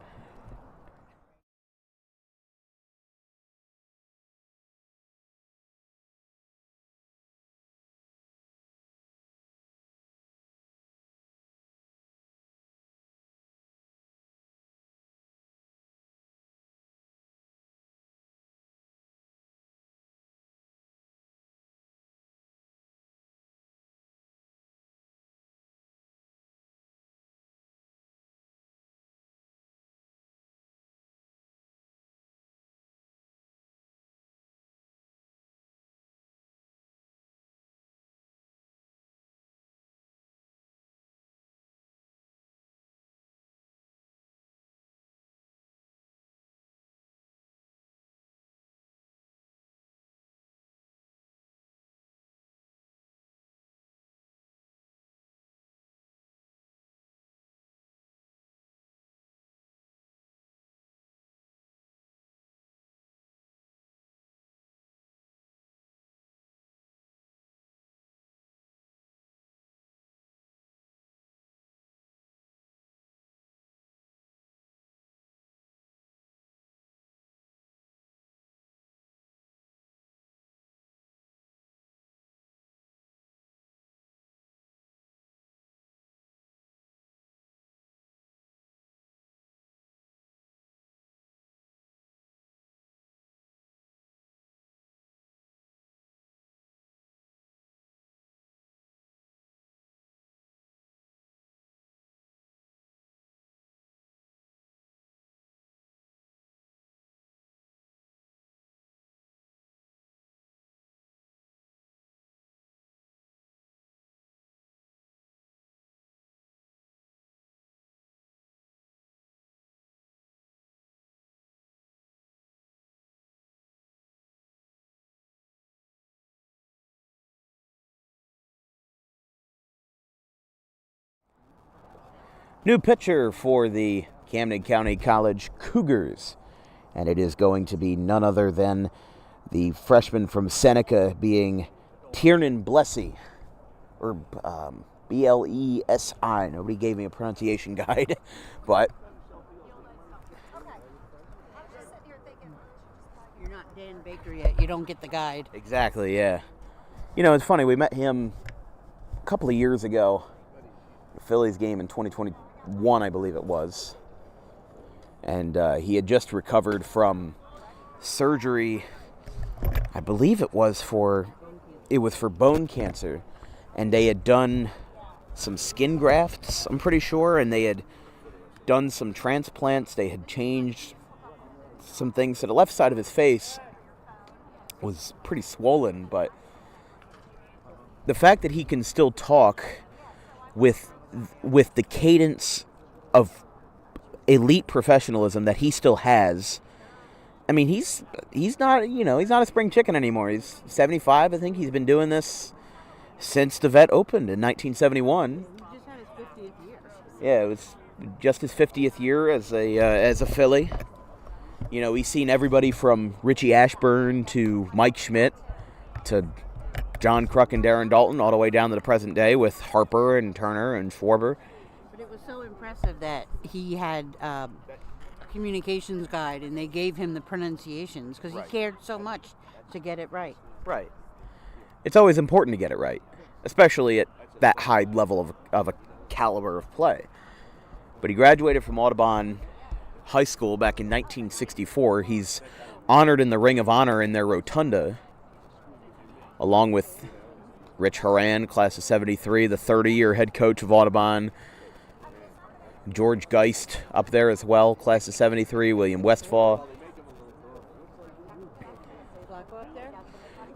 New pitcher for the Camden County College Cougars. And it is going to be none other than the freshman from Seneca, being Tiernan Blessey, or Blesi. Nobody gave me a pronunciation guide, but You're not Dan Baker yet. You don't get the guide. exactly, yeah. You know, it's funny, we met him a couple of years ago, the Phillies game in 2021, I believe it was. And he had just recovered from surgery. I believe it was for bone cancer, and they had done some skin grafts, I'm pretty sure, and they had done some transplants. They had changed some things. So the left side of his face was pretty swollen, but the fact that he can still talk with the cadence of elite professionalism that he still has. I mean, he's not, he's not a spring chicken anymore. He's 75. I think he's been doing this since the vet opened in 1971. He just had his 50th year. Yeah, it was just his 50th year as a Philly. You know, he's seen everybody from Richie Ashburn to Mike Schmidt to John Kruk and Darren Dalton, all the way down to the present day with Harper and Turner and Schwarber. But it was so impressive that he had a communications guide, and they gave him the pronunciations because he cared so much to get it right. Right. It's always important to get it right, especially at that high level of a caliber of play. But he graduated from Audubon High School back in 1964. He's honored in the Ring of Honor in their rotunda, along with Rich Horan, class of 73, the 30-year head coach of Audubon. George Geist up there as well, class of 73, William Westfall.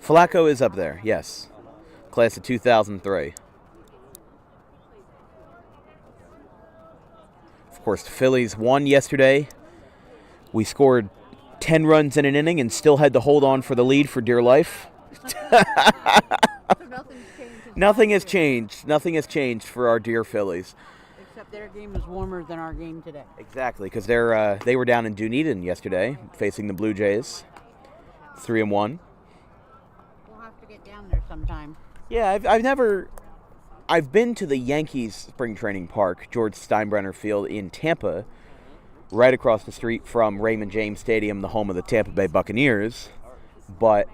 Flacco is up there, yes. Class of 2003. Of course, the Phillies won yesterday. We scored 10 runs in an inning and still had to hold on for the lead for dear life. Nothing has changed. Nothing has changed for our dear Phillies. Except their game is warmer than our game today. Exactly, because they were down in Dunedin yesterday facing the Blue Jays, 3-1. We'll have to get down there sometime. Yeah, I've been to the Yankees spring training park, George Steinbrenner Field in Tampa, right across the street from Raymond James Stadium, the home of the Tampa Bay Buccaneers. But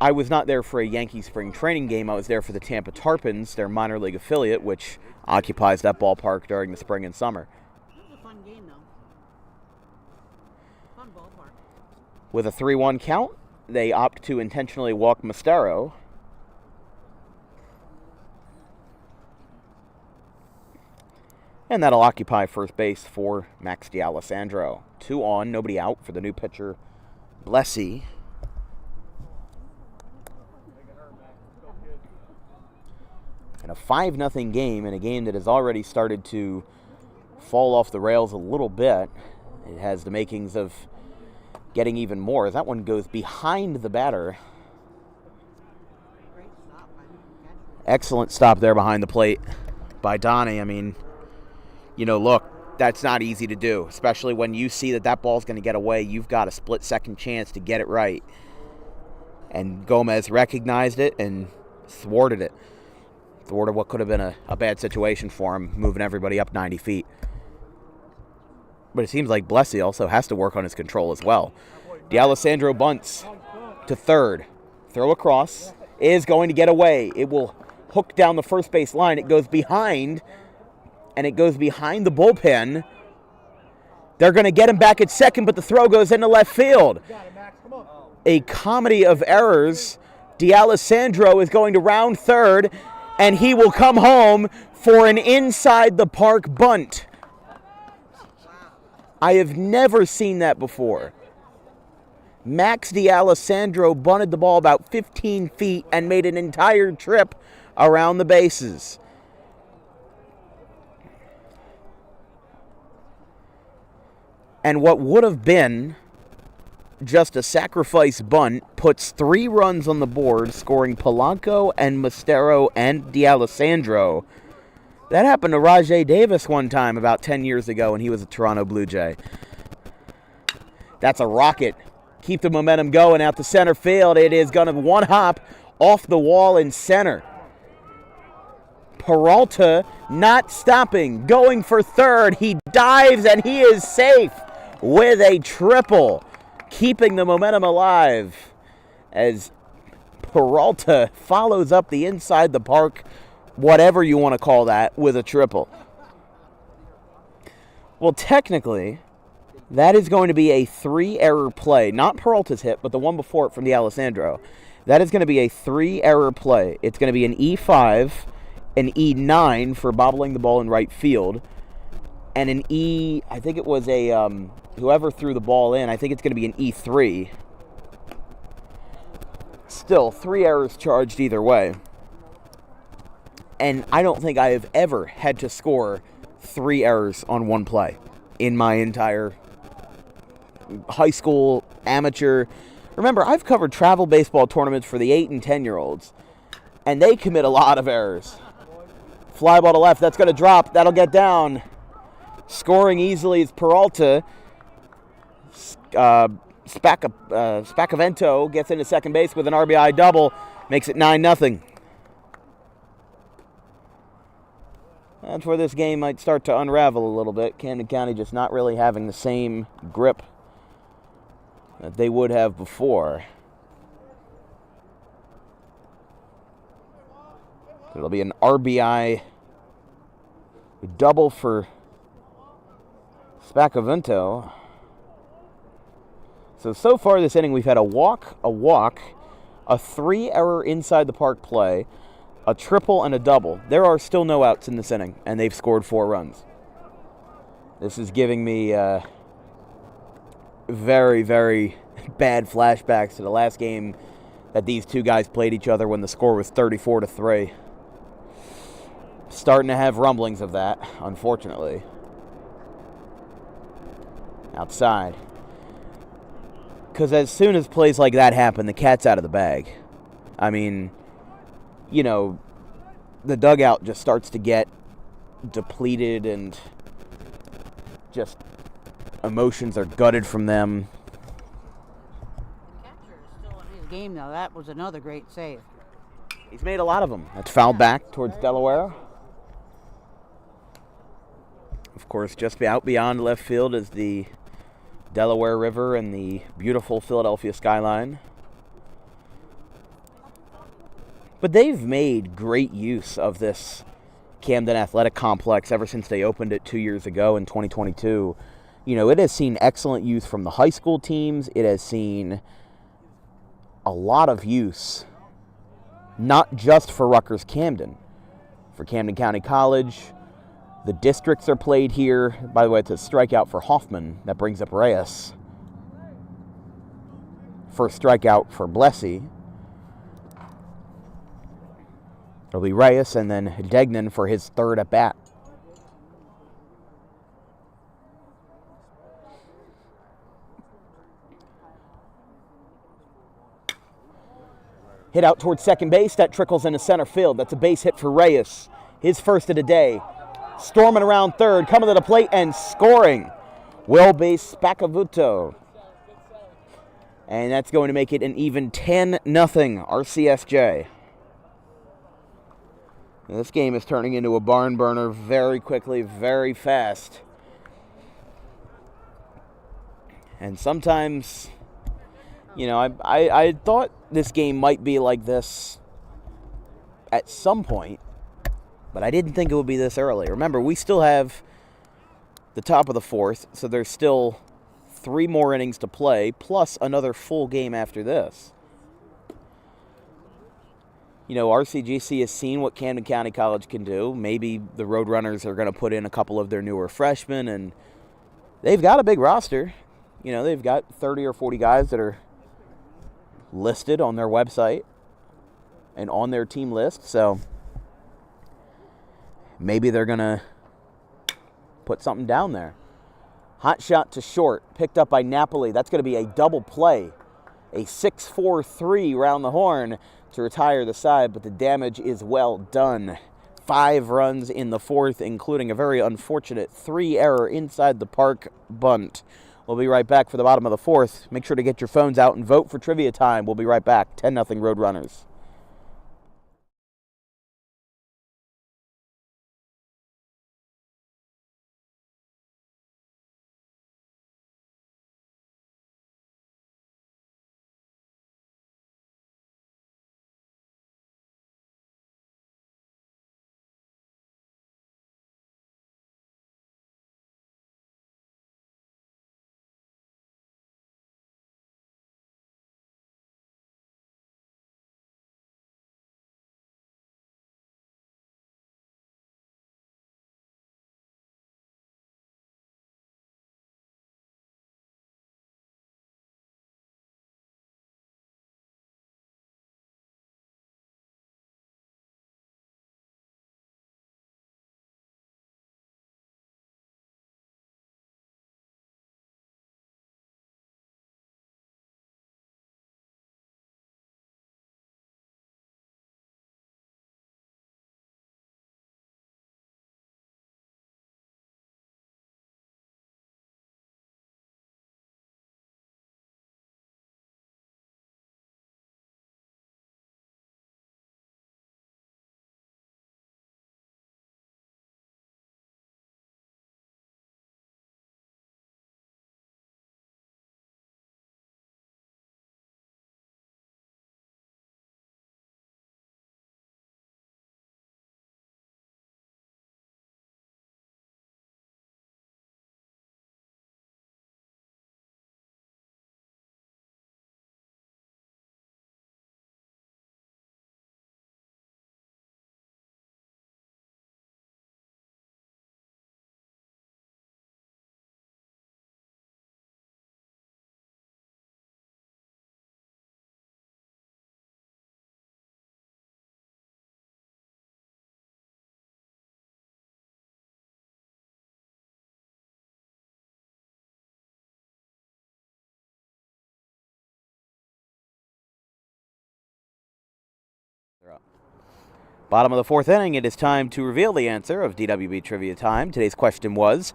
I was not there for a Yankee spring training game. I was there for the Tampa Tarpons, their minor league affiliate, which occupies that ballpark during the spring and summer. It was a fun game, though. Fun ballpark. With a 3-1 count, they opt to intentionally walk Montero. And that'll occupy first base for Max D'Alessandro. 2 on, nobody out for the new pitcher, Blessy. And a 5-0 game in a game that has already started to fall off the rails a little bit. It has the makings of getting even more as that one goes behind the batter. Excellent stop there behind the plate by Donnie. I mean, look, that's not easy to do, especially when you see that ball's going to get away. You've got a split-second chance to get it right. And Gomez recognized it and thwarted it. Thwarted what could have been a bad situation for him, moving everybody up 90 feet. But it seems like Blessy also has to work on his control as well. D'Alessandro bunts to third. Throw across. Is going to get away. It will hook down the first base line. It goes behind. And it goes behind the bullpen. They're going to get him back at second, but the throw goes into left field. A comedy of errors. D'Alessandro is going to round third, and he will come home for an inside-the-park bunt. I have never seen that before. Max D'Alessandro bunted the ball about 15 feet and made an entire trip around the bases. And what would have been just a sacrifice bunt puts 3 runs on the board, scoring Polanco and Montero and D'Alessandro. That happened to Rajay Davis one time about 10 years ago when he was a Toronto Blue Jay. That's a rocket. Keep the momentum going out to center field. It is going to one hop off the wall in center. Peralta not stopping, going for third. He dives and he is safe with a triple, keeping the momentum alive as Peralta follows up the inside the park, whatever you want to call that, with a triple. Well, technically, that is going to be a 3-error play. Not Peralta's hit, but the one before it from D'Alessandro. That is going to be a 3-error play. It's going to be an E5, an E9 for bobbling the ball in right field, and an I think it was whoever threw the ball in, I think it's going to be an E3. Still, 3 errors charged either way. And I don't think I have ever had to score 3 errors on one play in my entire high school, amateur. Remember, I've covered travel baseball tournaments for the 8 and 10-year-olds, and they commit a lot of errors. Fly ball to left, that's going to drop, that'll get down. Scoring easily is Peralta. Spacavento gets into second base with an RBI double, makes it 9-0. That's where this game might start to unravel a little bit. Camden County just not really having the same grip that they would have before. It'll be an RBI double for Spacavento. So far this inning we've had a walk, a 3-error inside the park play, a triple, and a double. There are still no outs in this inning, and they've scored 4 runs. This is giving me very, very bad flashbacks to the last game that these two guys played each other when the score was 34-3. Starting to have rumblings of that, unfortunately. Outside. Because as soon as plays like that happen, the cat's out of the bag. I mean, you know, the dugout just starts to get depleted and just emotions are gutted from them. The catcher is still in his game, though. That was another great save. He's made a lot of them. That's fouled back towards Delaware. Of course, just out beyond left field is the Delaware River and the beautiful Philadelphia skyline. But they've made great use of this Camden Athletic Complex ever since they opened it 2 years ago in 2022. You know, it has seen excellent youth from the high school teams. It has seen a lot of use, not just for Rutgers Camden, for Camden County College. The districts are played here. By the way, it's a strikeout for Hoffman. That brings up Reyes. First strikeout for Blessy. It'll be Reyes and then Degnan for his third at bat. Hit out towards second base. That trickles into center field. That's a base hit for Reyes. His first of the day. Storming around third, coming to the plate and scoring. Well-based Spakavuto. And that's going to make it an even 10-0 RCSJ. And this game is turning into a barn burner very quickly, very fast. And sometimes, you know, I thought this game might be like this at some point, but I didn't think it would be this early. Remember, we still have the top of the fourth, so there's still 3 more innings to play, plus another full game after this. You know, RCGC has seen what Camden County College can do. Maybe the Roadrunners are going to put in a couple of their newer freshmen, and they've got a big roster. You know, they've got 30 or 40 guys that are listed on their website and on their team list, so maybe they're going to put something down there. Hot shot to short, picked up by Napoli. That's going to be a double play. A 6-4-3 round the horn to retire the side, but the damage is well done. 5 runs in the fourth, including a very unfortunate 3-error inside the park bunt. We'll be right back for the bottom of the fourth. Make sure to get your phones out and vote for trivia time. We'll be right back. 10-0 Roadrunners. Bottom of the fourth inning, it is time to reveal the answer of DWB Trivia Time. Today's question was,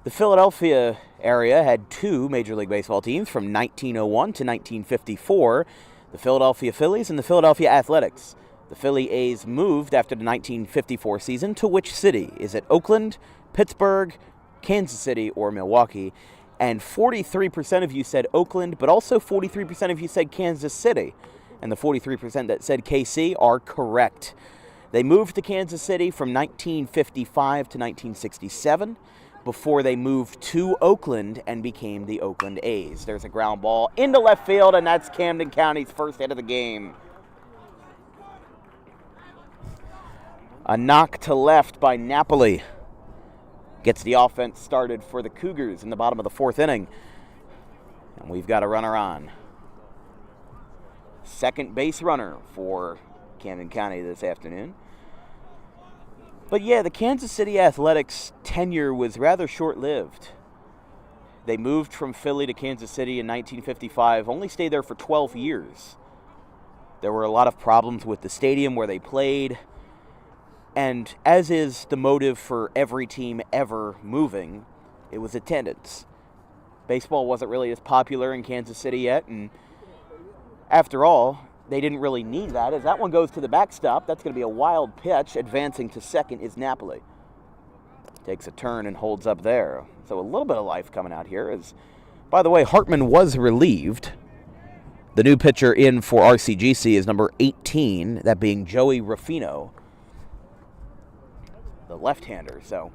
the Philadelphia area had two Major League Baseball teams from 1901 to 1954, the Philadelphia Phillies and the Philadelphia Athletics. The Philly A's moved after the 1954 season to which city? Is it Oakland, Pittsburgh, Kansas City, or Milwaukee? And 43% of you said Oakland, but also 43% of you said Kansas City. And the 43% that said KC are correct. They moved to Kansas City from 1955 to 1967 before they moved to Oakland and became the Oakland A's. There's a ground ball into left field, and that's Camden County's first hit of the game. A knock to left by Napoli gets the offense started for the Cougars in the bottom of the fourth inning. And we've got a runner on. Second base runner for Camden County this afternoon. But yeah, the Kansas City Athletics tenure was rather short-lived. They moved from Philly to Kansas City in 1955, only stayed there for 12 years. There were a lot of problems with the stadium where they played, and as is the motive for every team ever moving, it was attendance. Baseball wasn't really as popular in Kansas City yet, and after all, they didn't really need that. As that one goes to the backstop, that's going to be a wild pitch. Advancing to second is Napoli. Takes a turn and holds up there. So a little bit of life coming out here. By the way, Hartman was relieved. The new pitcher in for RCGC is number 18, that being Joey Ruffino, the left-hander. So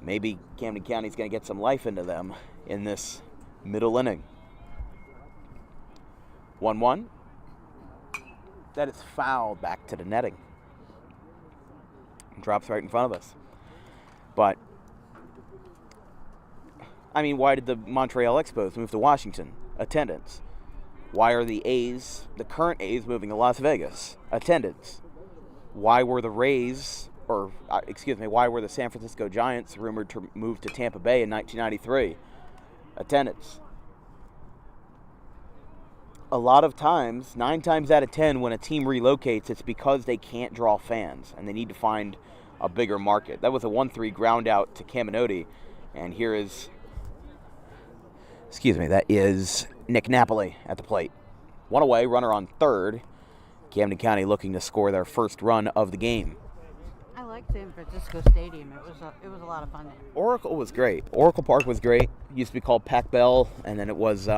maybe Camden County's going to get some life into them in this middle inning. 1-1. That is fouled back to the netting. Drops right in front of us. But, I mean, why did the Montreal Expos move to Washington? Attendance. Why are the A's, the current A's, moving to Las Vegas? Attendance. Why were the why were the San Francisco Giants rumored to move to Tampa Bay in 1993? Attendance. A lot of times, 9 times out of 10, when a team relocates, it's because they can't draw fans, and they need to find a bigger market. That was a 1-3 ground out to Caminoti, and here is, that is Nick Napoli at the plate. One away, runner on third. Camden County looking to score their first run of the game. I like San Francisco Stadium. It was a lot of fun there. Oracle was great. Oracle Park was great. It used to be called Pac Bell, and then it was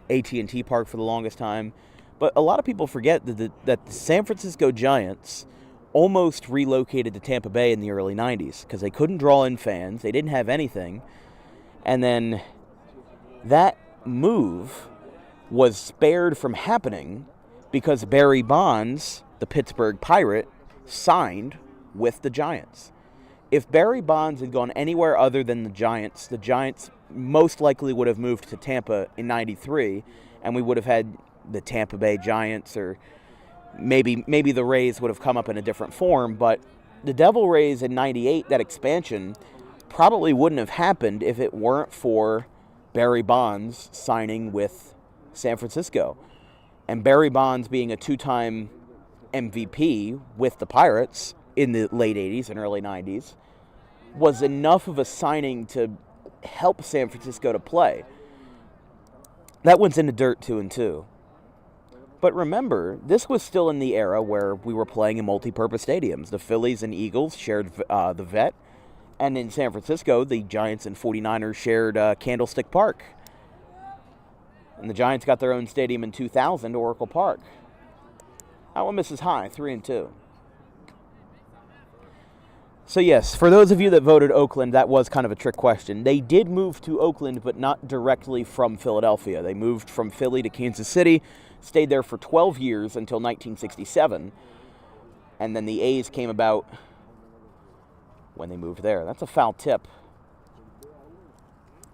AT&T Park for the longest time. But a lot of people forget that the San Francisco Giants almost relocated to Tampa Bay in the early 90s because they couldn't draw in fans. They didn't have anything. And then that move was spared from happening because Barry Bonds, the Pittsburgh Pirate, signed with the Giants. If Barry Bonds had gone anywhere other than the Giants most likely would have moved to Tampa in 93, and we would have had the Tampa Bay Giants, or maybe the Rays would have come up in a different form. But the Devil Rays in 98, that expansion, probably wouldn't have happened if it weren't for Barry Bonds signing with San Francisco. And Barry Bonds being a 2-time MVP with the Pirates in the late 80s and early 90s was enough of a signing to help San Francisco to play. That one's in the dirt 2-2. But remember, this was still in the era where we were playing in multi-purpose stadiums. The Phillies and Eagles shared the Vet, and in San Francisco, the Giants and 49ers shared Candlestick Park. And the Giants got their own stadium in 2000, Oracle Park. That one misses high, 3-2. So yes, for those of you that voted Oakland, that was kind of a trick question. They did move to Oakland, but not directly from Philadelphia. They moved from Philly to Kansas City, stayed there for 12 years until 1967, and then the A's came about when they moved there. That's a foul tip,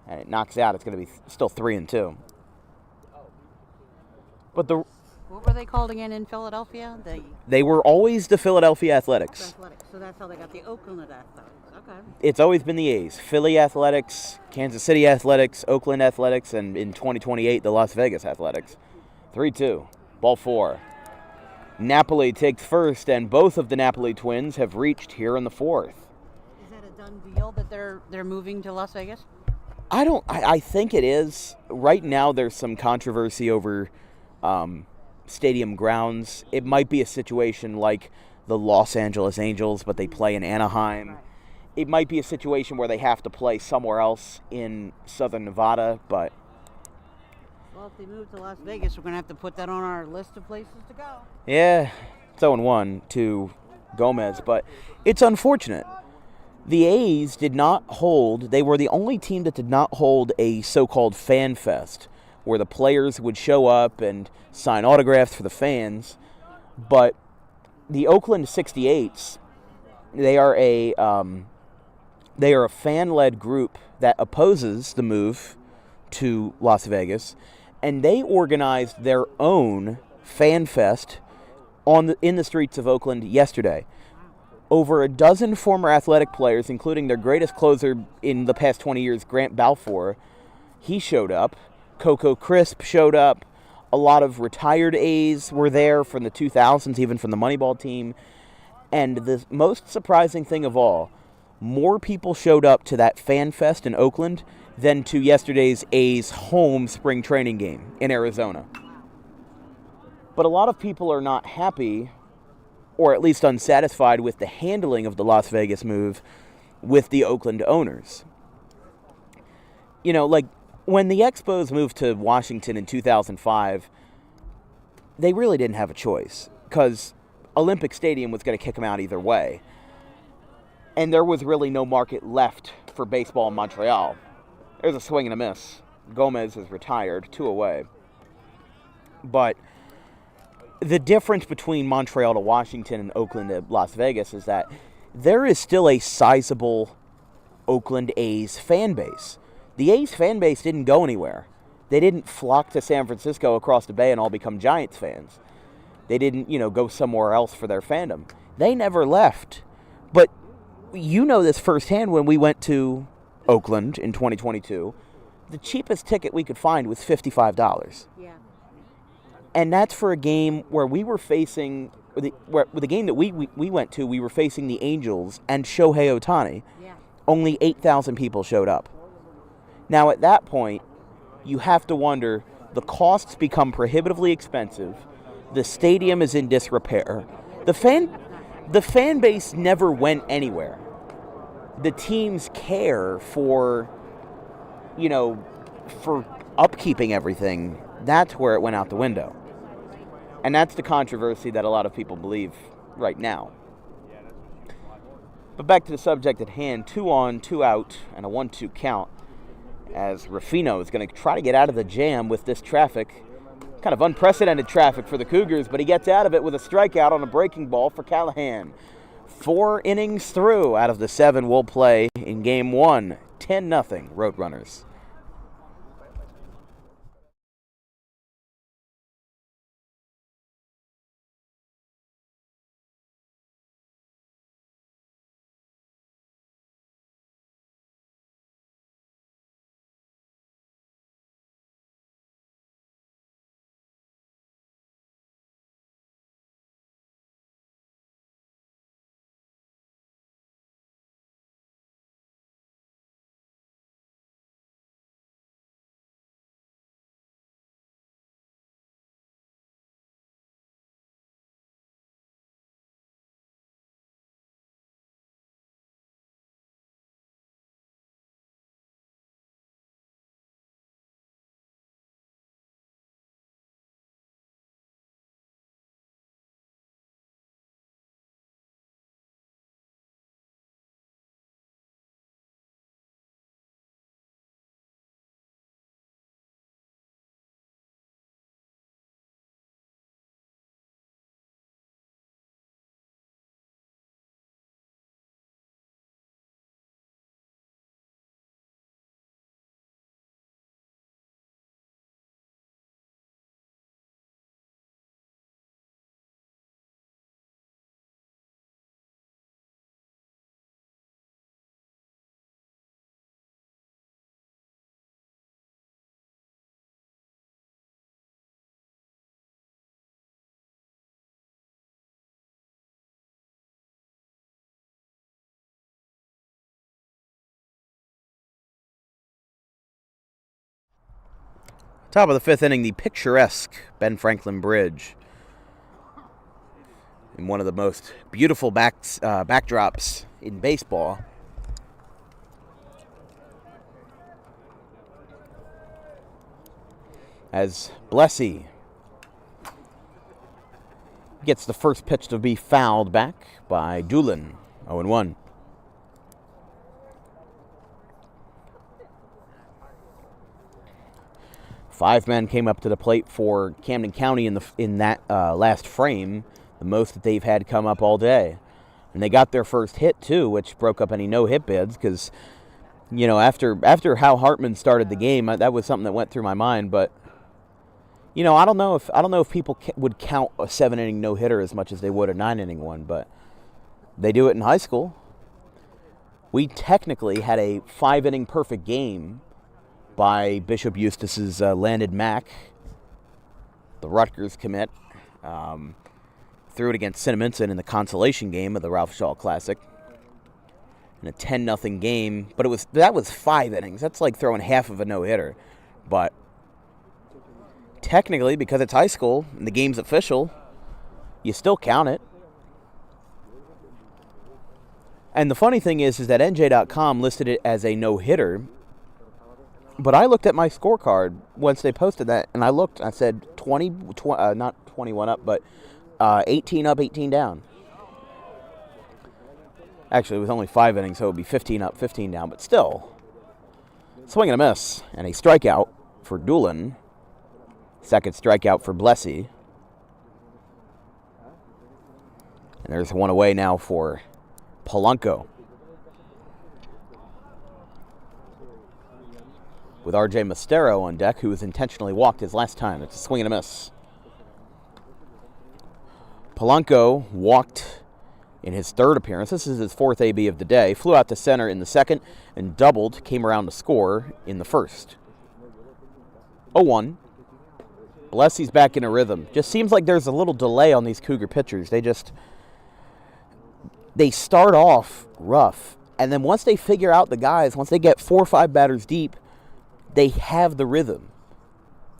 and it knocks out. It's going to be still 3-2. But what were they called again in Philadelphia? They were always the Philadelphia Athletics. So that's how they got the Oakland Athletics. Okay. It's always been the A's. Philly Athletics, Kansas City Athletics, Oakland Athletics, and in 2028, the Las Vegas Athletics. 3-2. Ball 4. Napoli takes first, and both of the Napoli twins have reached here in the fourth. Is that a done deal that they're moving to Las Vegas? I think it is. Right now there's some controversy over stadium grounds. It might be a situation like the Los Angeles Angels, but they play in Anaheim. Right. It might be a situation where they have to play somewhere else in southern Nevada, but... Well, if they move to Las Vegas, we're going to have to put that on our list of places to go. Yeah, it's 0-1 to Gomez, but it's unfortunate. The A's did not hold, they were the only team that did not hold a so-called fan fest, where the players would show up and sign autographs for the fans. But the Oakland 68s, they are a fan-led group that opposes the move to Las Vegas, and they organized their own fan fest in the streets of Oakland yesterday. Over a dozen former athletic players, including their greatest closer in the past 20 years, Grant Balfour, he showed up. Coco Crisp showed up. A lot of retired A's were there from the 2000s, even from the Moneyball team. And the most surprising thing of all, more people showed up to that fan fest in Oakland than to yesterday's A's home spring training game in Arizona. But a lot of people are not happy, or at least unsatisfied with the handling of the Las Vegas move with the Oakland owners. You know, like when the Expos moved to Washington in 2005, they really didn't have a choice because Olympic Stadium was going to kick them out either way. And there was really no market left for baseball in Montreal. There's a swing and a miss. Gomez is retired, 2 away. But the difference between Montreal to Washington and Oakland to Las Vegas is that there is still a sizable Oakland A's fan base. The A's fan base didn't go anywhere. They didn't flock to San Francisco across the bay and all become Giants fans. They didn't, go somewhere else for their fandom. They never left. But you know this firsthand when we went to Oakland in 2022. The cheapest ticket we could find was $55. Yeah. And that's for a game where we were facing, with the game that we went to, we were facing the Angels and Shohei Ohtani. Yeah. Only 8,000 people showed up. Now at that point, you have to wonder, the costs become prohibitively expensive, the stadium is in disrepair, the fan base never went anywhere. The teams care for upkeeping everything. That's where it went out the window. And that's the controversy that a lot of people believe right now. But back to the subject at hand, 2 on, 2 out, and a 1-2 count, as Ruffino is going to try to get out of the jam with this traffic. Kind of unprecedented traffic for the Cougars, but he gets out of it with a strikeout on a breaking ball for Callahan. 4 innings through out of the 7 we'll play in Game 1. 10-0 Roadrunners. Top of the fifth inning, the picturesque Ben Franklin Bridge. In one of the most beautiful backdrops in baseball. As Blessy gets the first pitch to be fouled back by Doolin, 0-1. Five men came up to the plate for Camden County in that last frame, the most that they've had come up all day. And they got their first hit, too, which broke up any no-hit bids because, you know, after how Hartman started the game, that was something that went through my mind. But, you know, I don't know if people would count a 7-inning no-hitter as much as they would a 9-inning one, but they do it in high school. We technically had a 5-inning perfect game by Bishop Eustace's Landon Mack, the Rutgers commit. Threw it against Cinnaminson in the consolation game of the Ralph Shaw Classic. In a 10-0 game, but that was 5 innings. That's like throwing half of a no-hitter. But technically, because it's high school and the game's official, you still count it. And the funny thing is that NJ.com listed it as a no-hitter. But I looked at my scorecard once they posted that, and I said not 21 up, but 18 up, 18 down. Actually, it was only 5 innings, so it would be 15 up, 15 down, but still. Swing and a miss, and a strikeout for Doolin. Second strikeout for Blessy. And there's one away now for Polanco. With R.J. Mostero on deck, who was intentionally walked his last time. It's a swing and a miss. Polanco walked in his third appearance. This is his fourth AB of the day. Flew out to center in the second and doubled. Came around to score in the first. 0-1. Blessy's back in a rhythm. Just seems like there's a little delay on these Cougar pitchers. They start off rough. And then once they figure out the guys, once they get 4 or 5 batters deep, they have the rhythm.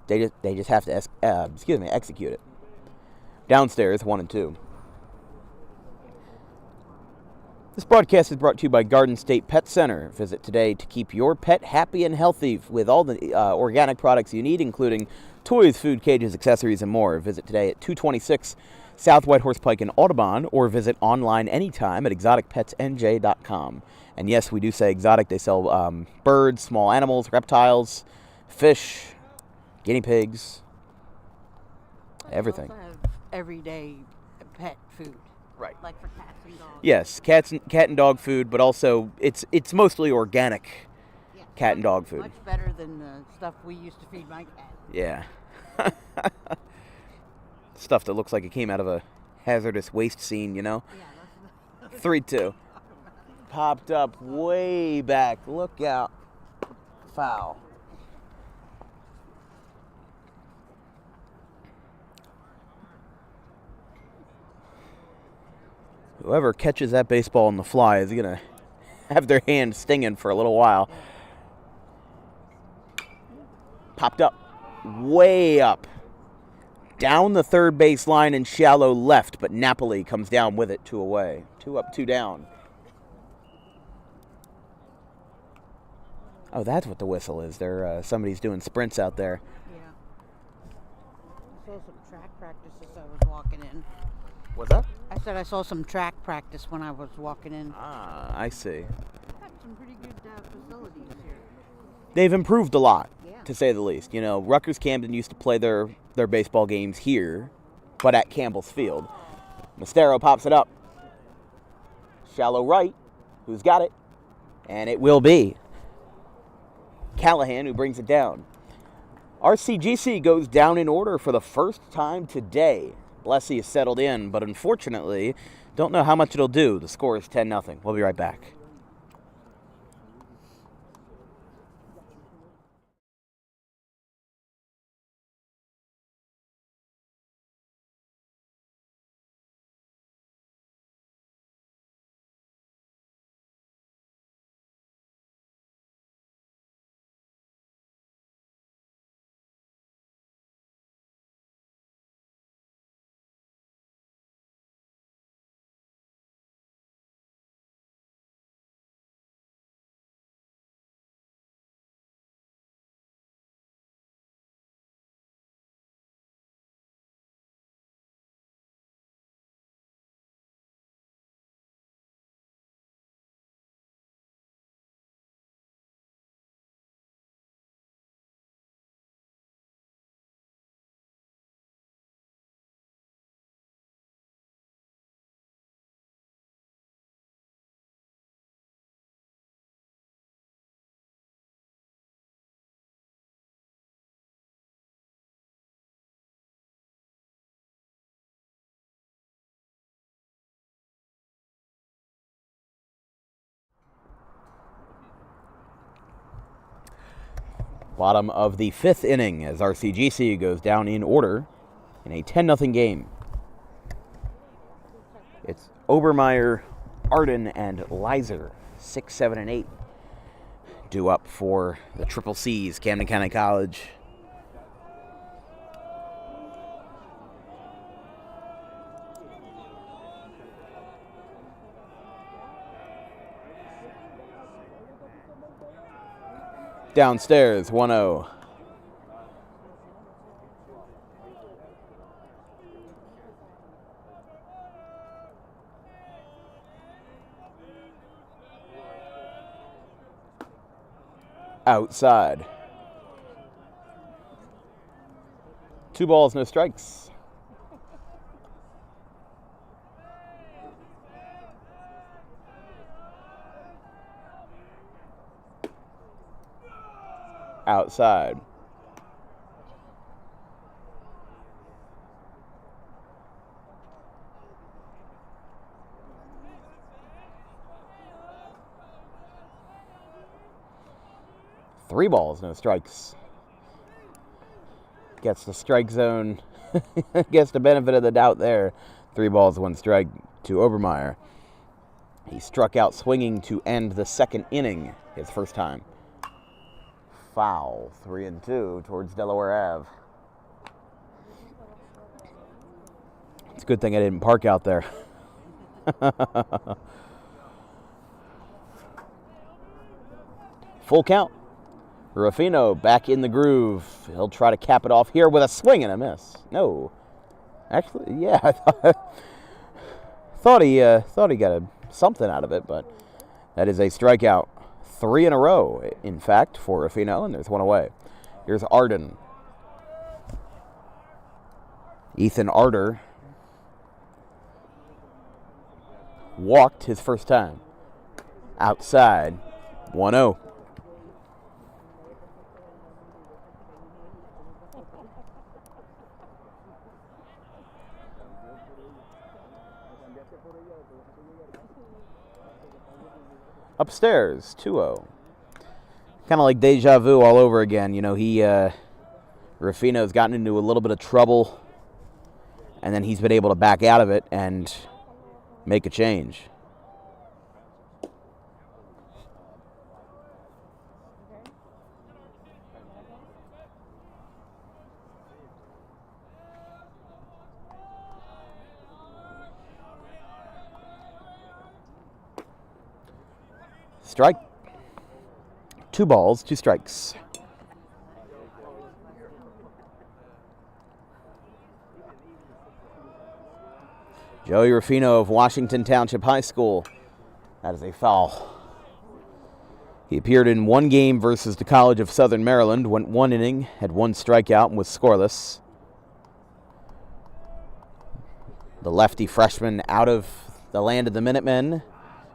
They just have to execute it. Downstairs, 1-2. This broadcast is brought to you by Garden State Pet Center. Visit today to keep your pet happy and healthy with all the organic products you need, including toys, food, cages, accessories, and more. Visit today at 226 South White Horse Pike in Audubon, or visit online anytime at exoticpetsnj.com. And yes, we do say exotic. They sell birds, small animals, reptiles, fish, guinea pigs, everything. They also have everyday pet food. Right. Like for cats and dogs. Yes, cat and dog food, but also it's mostly organic cat and dog food. Much better than the stuff we used to feed my cat. Yeah. Stuff that looks like it came out of a hazardous waste scene, you know? Yeah, 3-2. Popped up way back. Look out. Foul. Whoever catches that baseball on the fly is going to have their hand stinging for a little while. Popped up. Way up. Down the third base line and shallow left, but Napoli comes down with it, 2 away. 2 up, 2 down. Oh, that's what the whistle is. Somebody's doing sprints out there. Yeah. I saw some track practice as I was walking in. What's that? I said I saw some track practice when I was walking in. Ah, I see. Got some pretty good facilities here. They've improved a lot, Yeah. to say the least. You know, Rutgers Camden used to play their baseball games here, but at Campbell's Field. Mostero pops it up. Shallow right. Who's got it? And it will be Callahan who brings it down. RCGC goes down in order for the first time today. Blessy is settled in, but unfortunately, don't know how much it'll do. The score is 10-0. We'll be right back. Bottom of the 5th inning as RCGC goes down in order in a 10-0 game. It's Obermeyer, Arden, and Leiser, 6, 7, and 8, due up for the Triple C's, Camden County College. Downstairs, 1-0. Outside. 2 balls, no strikes. Outside. Three balls, no strikes. Gets the strike zone. Gets the benefit of the doubt there. 3 balls, 1 strike to Obermeyer. He struck out swinging to end the 2nd inning, his first time. Foul, 3-2 towards Delaware Ave. It's a good thing I didn't park out there. Full count. Ruffino back in the groove. He'll try to cap it off here with a swing and a miss. No. Actually, yeah, I thought he got something out of it, but that is a strikeout. 3 in a row, in fact, for Ruffino, and there's 1 away. Here's Arden. Ethan Arder walked his first time. Outside, 1-0. Upstairs, 2-0. Kind of like deja vu all over again. You know, Ruffino's gotten into a little bit of trouble, and then he's been able to back out of it and make a change. Strike. 2 balls, 2 strikes. Joey Ruffino of Washington Township High School. That is a foul. He appeared in 1 game versus the College of Southern Maryland, went 1 inning, had 1 strikeout, and was scoreless. The lefty freshman out of the land of the Minutemen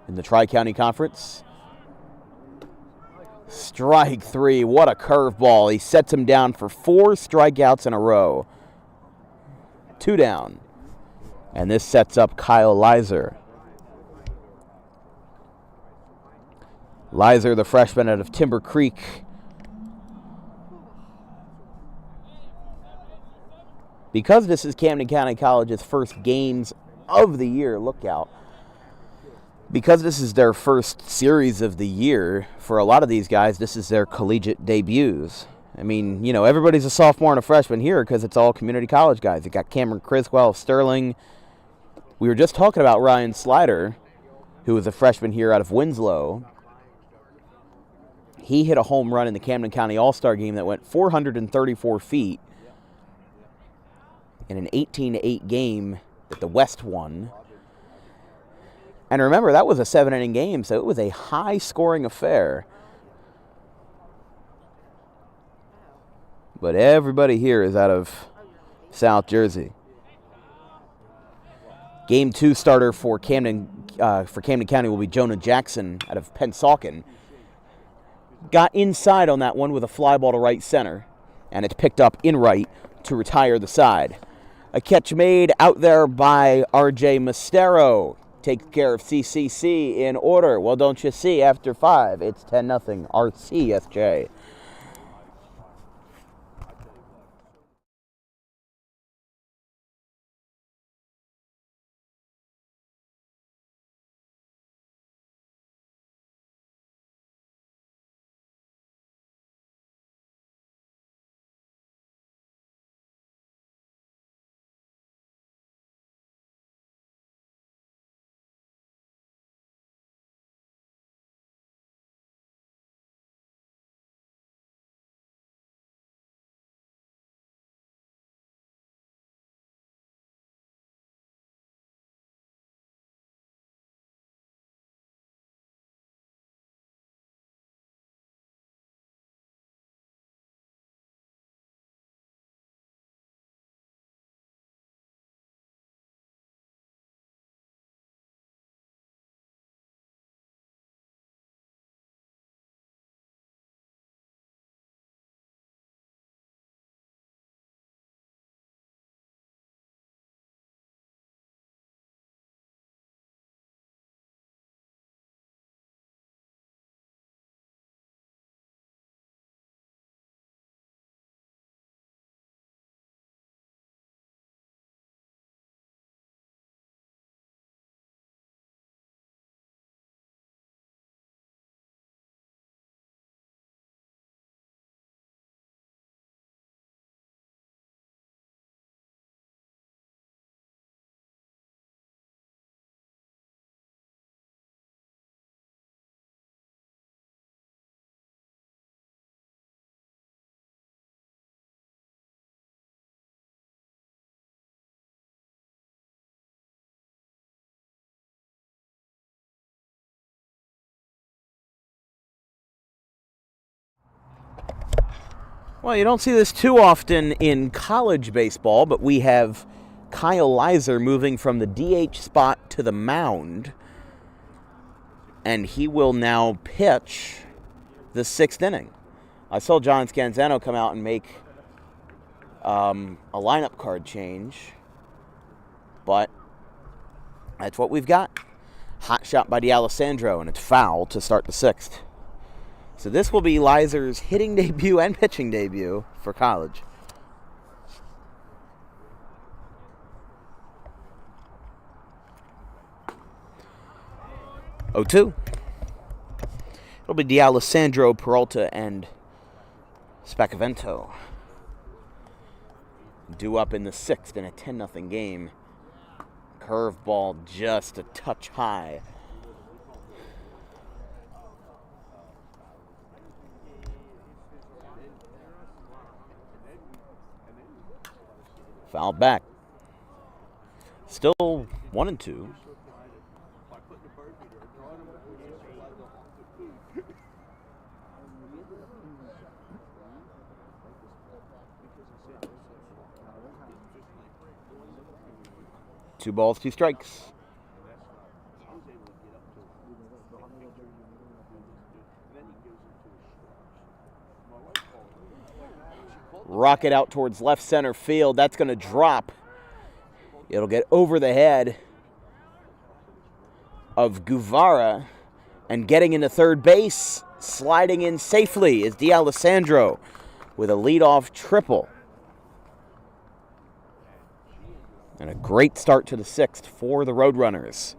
in the Tri-County Conference. Strike 3. What a curveball. He sets him down for 4 strikeouts in a row. 2 down. And this sets up Kyle Leiser. Leiser, the freshman out of Timber Creek. Because this is Camden County College's first games of the year, look out. Because this is their first series of the year, for a lot of these guys, this is their collegiate debuts. I mean, you know, everybody's a sophomore and a freshman here because it's all community college guys. You got Cameron Criswell of Sterling. We were just talking about Ryan Slider, who was a freshman here out of Winslow. He hit a home run in the Camden County All-Star game that went 434 feet in an 18-8 game that the West won. And remember, that was a 7-inning game, so it was a high-scoring affair. But everybody here is out of South Jersey. Game 2 starter for Camden County will be Jonah Jackson out of Pennsauken. Got inside on that one with a fly ball to right center, and it's picked up in right to retire the side. A catch made out there by R.J. Mastero. Takes care of CCC in order. Well, don't you see, after 5, it's 10-0 RCSJ. Well, you don't see this too often in college baseball, but we have Kyle Leiser moving from the DH spot to the mound, and he will now pitch the 6th inning. I saw John Scanzano come out and make a lineup card change, but that's what we've got. Hot shot by D'Alessandro, and it's foul to start the 6th. So this will be Leiser's hitting debut and pitching debut for college. Oh, 2. It'll be D'Alessandro, Peralta, and Spacavento. Due up in the 6th in a 10-0 game. Curveball just a touch high. Fouled back. Still 1-2. Two balls, 2 strikes. Rocket out towards left center field. That's going to drop. It'll get over the head of Guevara. And getting into third base, sliding in safely, is D'Alessandro with a leadoff triple. And a great start to the 6th for the Roadrunners.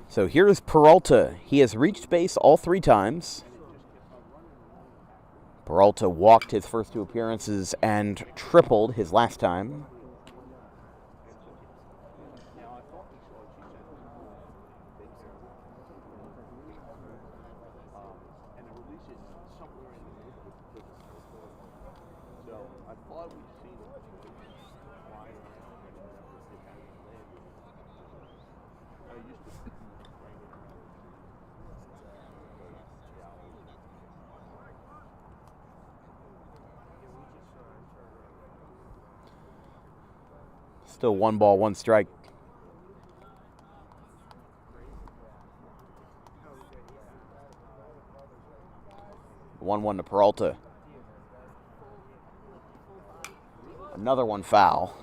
So here's Peralta. He has reached base all 3 times. Peralta walked his first 2 appearances and tripled his last time. Still 1 ball, 1 strike. One to Peralta. Another one foul.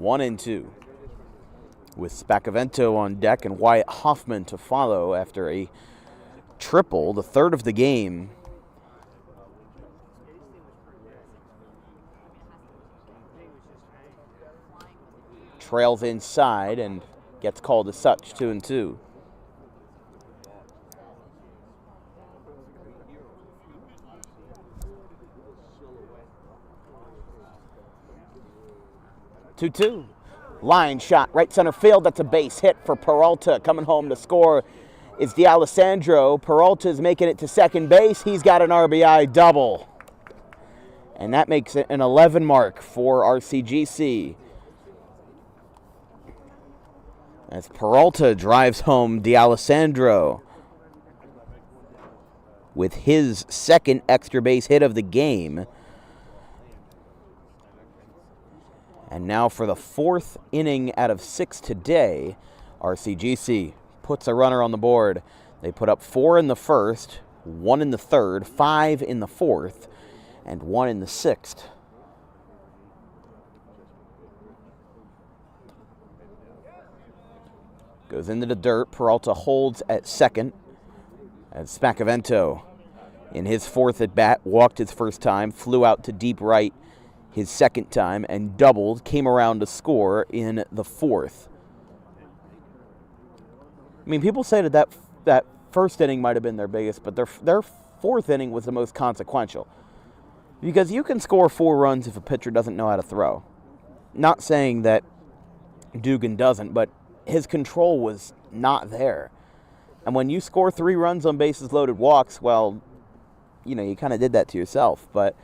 1-2. With Spacavento on deck and Wyatt Hoffman to follow after a triple, the 3rd of the game. Trails inside and gets called as such, 2-2. Two. Line shot, right center field. That's a base hit for Peralta. Coming home to score is D'Alessandro. Peralta's making it to second base. He's got an RBI double. And that makes it an 11 mark for RCGC. As Peralta drives home D'Alessandro with his 2nd extra base hit of the game. And now for the 4th inning out of 6 today, RCGC puts a runner on the board. They put up 4 in the 1st, 1 in the 3rd, 5 in the 4th, and 1 in the 6th. Goes into the dirt. Peralta holds at second. As Spacavento, in his 4th at bat, walked his first time, flew out to deep right his 2nd time, and doubled, came around to score in the 4th. I mean, people say that first inning might have been their biggest, but their 4th inning was the most consequential. Because you can score 4 runs if a pitcher doesn't know how to throw. Not saying that Dugan doesn't, but his control was not there. And when you score 3 runs on bases loaded walks, well, you kind of did that to yourself. But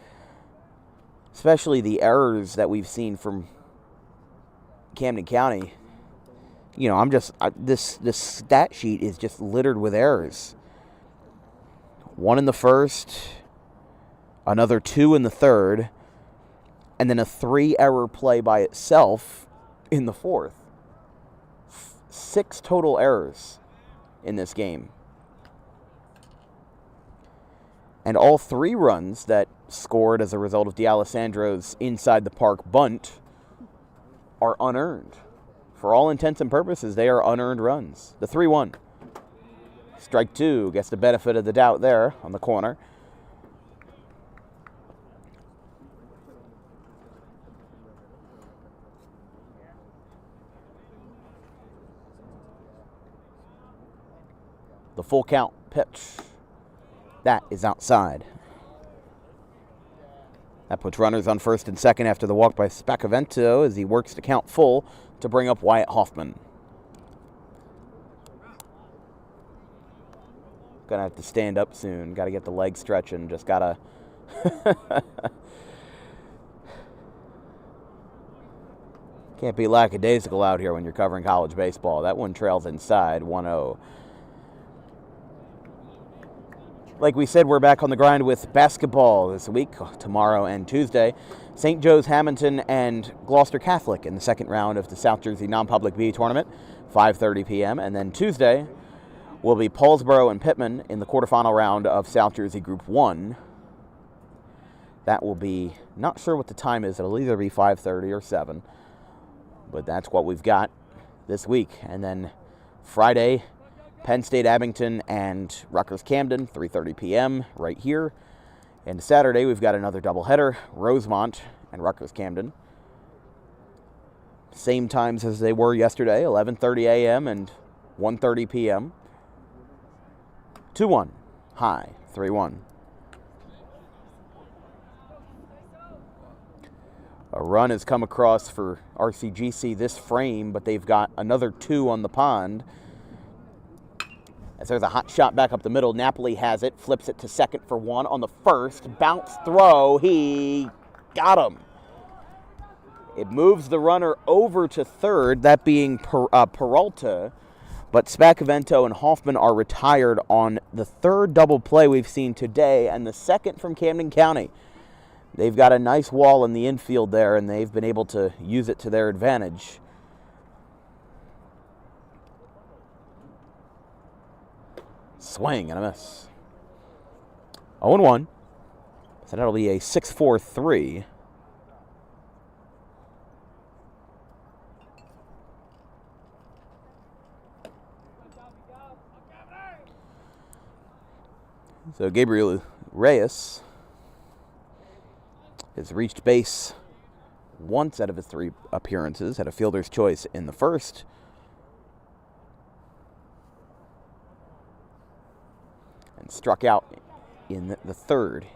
especially the errors that we've seen from Camden County. This stat sheet is just littered with errors. 1 in the first, another 2 in the third, and then a 3-error play by itself in the fourth. 6 total errors in this game. And all 3 runs that scored as a result of D'Alessandro's inside the park bunt are unearned. For all intents and purposes, they are unearned runs. The 3-1. Strike 2 gets the benefit of the doubt there on the corner. The full count pitch. That is outside. That puts runners on first and second after the walk by Spacavento as he works to count full to bring up Wyatt Hoffman. Gonna have to stand up soon. Gotta get the legs stretching. Just gotta... Can't be lackadaisical out here when you're covering college baseball. That one trails inside, 1-0. Like we said, we're back on the grind with basketball this week, tomorrow and Tuesday. St. Joe's, Hamilton, and Gloucester Catholic in the second round of the South Jersey Non-Public B Tournament, 5:30 p.m. And then Tuesday will be Paulsboro and Pittman in the quarterfinal round of South Jersey Group 1. That will be, not sure what the time is. It'll either be 5:30 or 7. But that's what we've got this week. And then Friday, Penn State Abington and Rutgers Camden, 3:30 p.m. right here. And Saturday, we've got another doubleheader, Rosemont and Rutgers Camden. Same times as they were yesterday, 11:30 a.m. and 1:30 p.m. 2-1, high, 3-1. A run has come across for RCGC this frame, but they've got another 2 on the pond. As there's a hot shot back up the middle, Napoli has it, flips it to second for 1 on the first. Bounce throw, he got him. It moves the runner over to third, that being Peralta. But Spacavento and Hoffman are retired on the third double play we've seen today, and the second from Camden County. They've got a nice wall in the infield there, and they've been able to use it to their advantage. Swing and a miss. 0-1. So that'll be a 6-4-3. So Gabriel Reyes has reached base once out of his 3 appearances, had a fielder's choice in the first. And struck out in the third.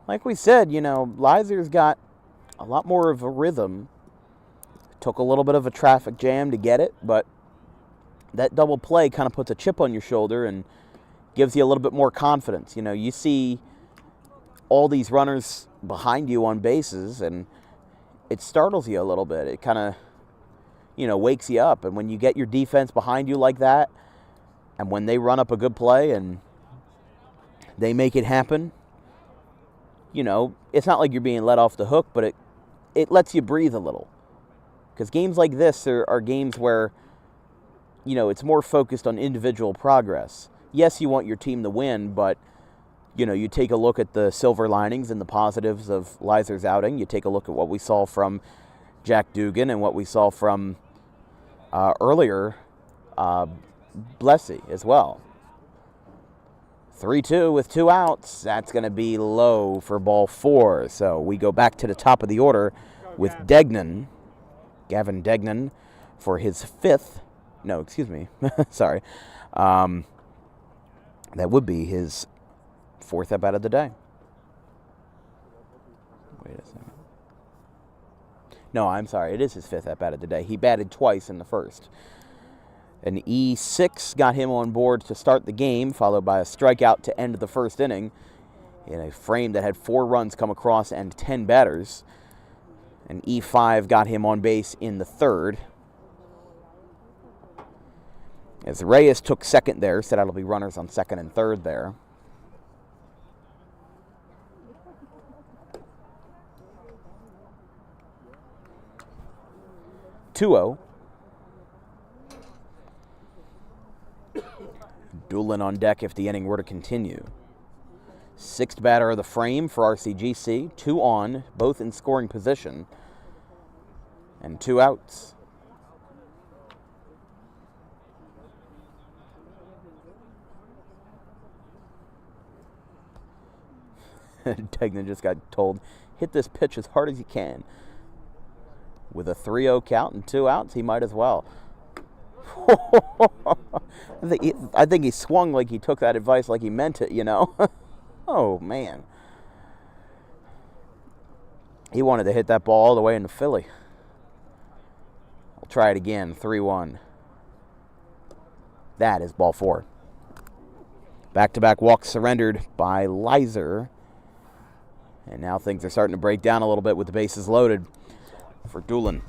Like we said, Leiser's got a lot more of a rhythm. Took a little bit of a traffic jam to get it, but that double play kind of puts a chip on your shoulder and gives you a little bit more confidence. You see all these runners behind you on bases, and it startles you a little bit. It kind of, wakes you up. And when you get your defense behind you like that, and when they run up a good play and they make it happen, it's not like you're being let off the hook, but it lets you breathe a little. Because games like this are games where, it's more focused on individual progress. Yes, you want your team to win, but, you take a look at the silver linings and the positives of Leiser's outing. You take a look at what we saw from Jack Dugan and what we saw from earlier Blessy as well. 3-2 with 2 outs. That's going to be low for ball 4. So we go back to the top of the order with Degnan. Gavin Degnan for his 5th. No, excuse me. Sorry. That would be his 4th at-bat of the day. Wait a second. No, I'm sorry. It is his 5th at-bat of the day. He batted twice in the first. An E6 got him on board to start the game, followed by a strikeout to end the first inning. in a frame that had 4 runs come across and 10 batters. And E5 got him on base in the 3rd. As Reyes took second there, so that'll be runners on 2nd and 3rd there. Two-0. Doolin on deck if the inning were to continue. 6th batter of the frame for RCGC. 2 on, both in scoring position. And 2 outs. Degnan just got told, hit this pitch as hard as you can. With a 3-0 count and 2 outs, he might as well. I think he swung like he took that advice like he meant it, you know. Oh, man. He wanted to hit that ball all the way into Philly. I'll try it again, 3-1. That is ball 4. Back-to-back walks surrendered by Lizer. And now things are starting to break down a little bit with the bases loaded for Doolin.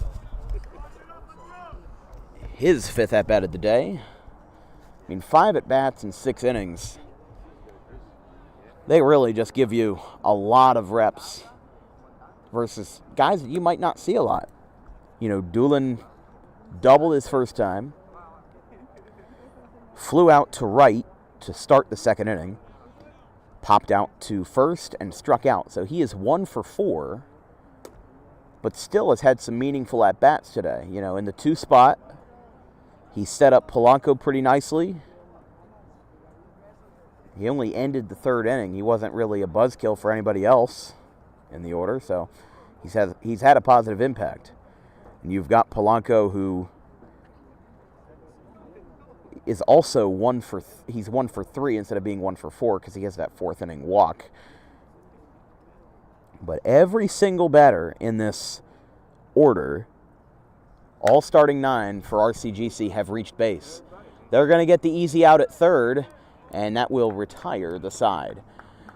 His 5th at-bat of the day. I mean, 5 at-bats in 6 innings. They really just give you a lot of reps versus guys that you might not see a lot. You know, Doolin doubled his first time. Flew out to right to start the 2nd inning. Popped out to first and struck out. So he is 1 for 4, but still has had some meaningful at-bats today. You know, in the 2 spot, he set up Polanco pretty nicely. He only ended the 3rd inning. He wasn't really a buzzkill for anybody else in the order, so he's had a positive impact. And you've got Polanco, who is also 1 for 3 instead of being 1 for 4 because he has that 4th inning walk. But every single batter in this order, all starting 9 for RCGC, have reached base. They're going to get the easy out at 3rd, and that will retire the side.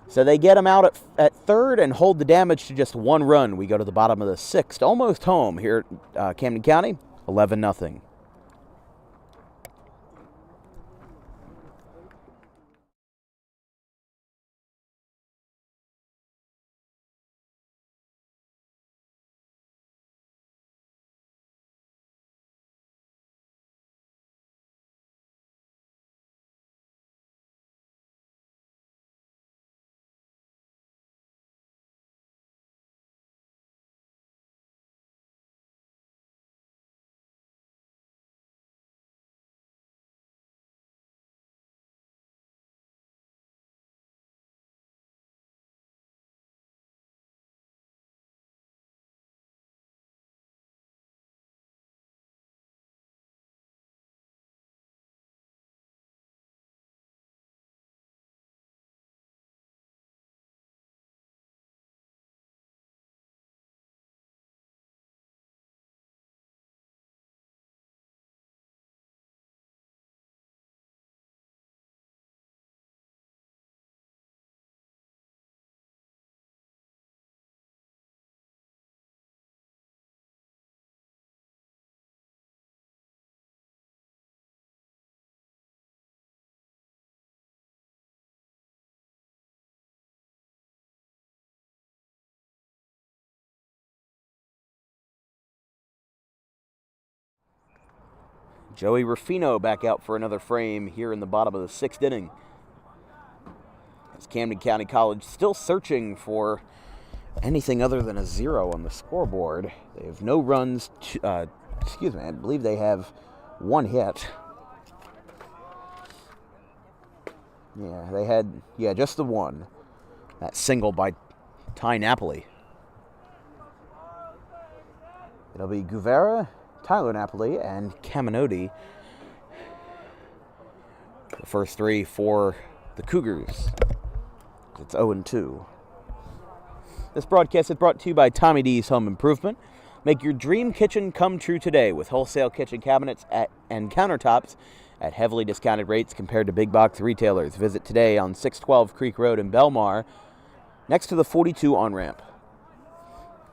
So they get him out at 3rd and hold the damage to just 1 run. We go to the bottom of the 6th, almost home here at Camden County, 11-0. Joey Ruffino back out for another frame here in the bottom of the 6th inning. As Camden County College still searching for anything other than a 0 on the scoreboard. They have no runs. I believe they have 1 hit. Yeah, they had, just the 1. That single by Ty Napoli. It'll be Guevara, Tyler Napoli, and Caminoti. The first 3 for the Cougars. It's 0-2. This broadcast is brought to you by Tommy D's Home Improvement. Make your dream kitchen come true today with wholesale kitchen cabinets and countertops at heavily discounted rates compared to big box retailers. Visit today on 612 Creek Road in Belmar next to the 42 on-ramp.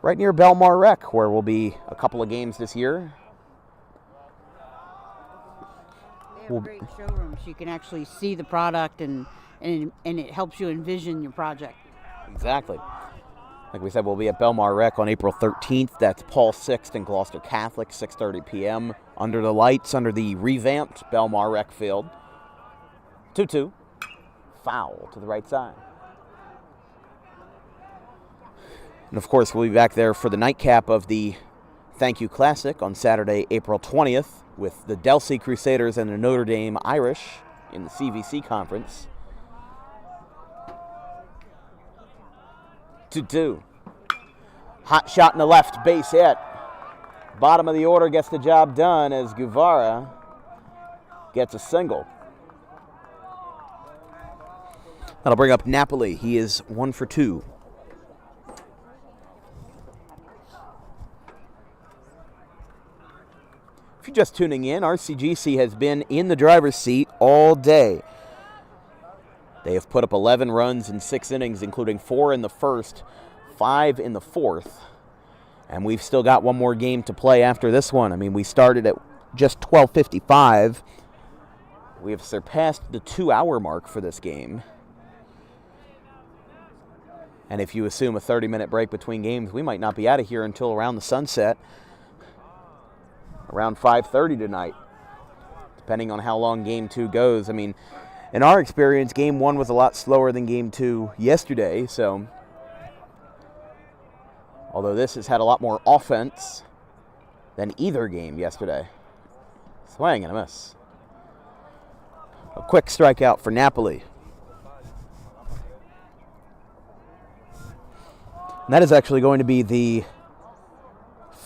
Right near Belmar Rec, where we'll be a couple of games this year. They have great showrooms. You can actually see the product, and it helps you envision your project. Exactly. Like we said, we'll be at Belmar Rec on April 13th. That's Paul Sixth and Gloucester Catholic, 6:30 p.m. Under the lights, under the revamped Belmar Rec field. 2-2. Foul to the right side. And of course, we'll be back there for the nightcap of the Thank You Classic on Saturday, April 20th, with the Delsey Crusaders and the Notre Dame Irish in the CVC conference. 2-2. Hot shot in the left, base hit. Bottom of the order gets the job done as Guevara gets a single. That'll bring up Napoli. He is 1 for 2. If you're just tuning in, RCGC has been in the driver's seat all day. They have put up 11 runs in 6 innings, including 4 in the first, 5 in the fourth. And we've still got one more game to play after this one. I mean, we started at just 12:55. We have surpassed the 2-hour mark for this game. And if you assume a 30-minute break between games, we might not be out of here until around the sunset, around 5:30 tonight, depending on how long Game 2 goes. I mean, in our experience, Game 1 was a lot slower than Game 2 yesterday, so although this has had a lot more offense than either game yesterday. Swing and a miss. A quick strikeout for Napoli. And that is actually going to be the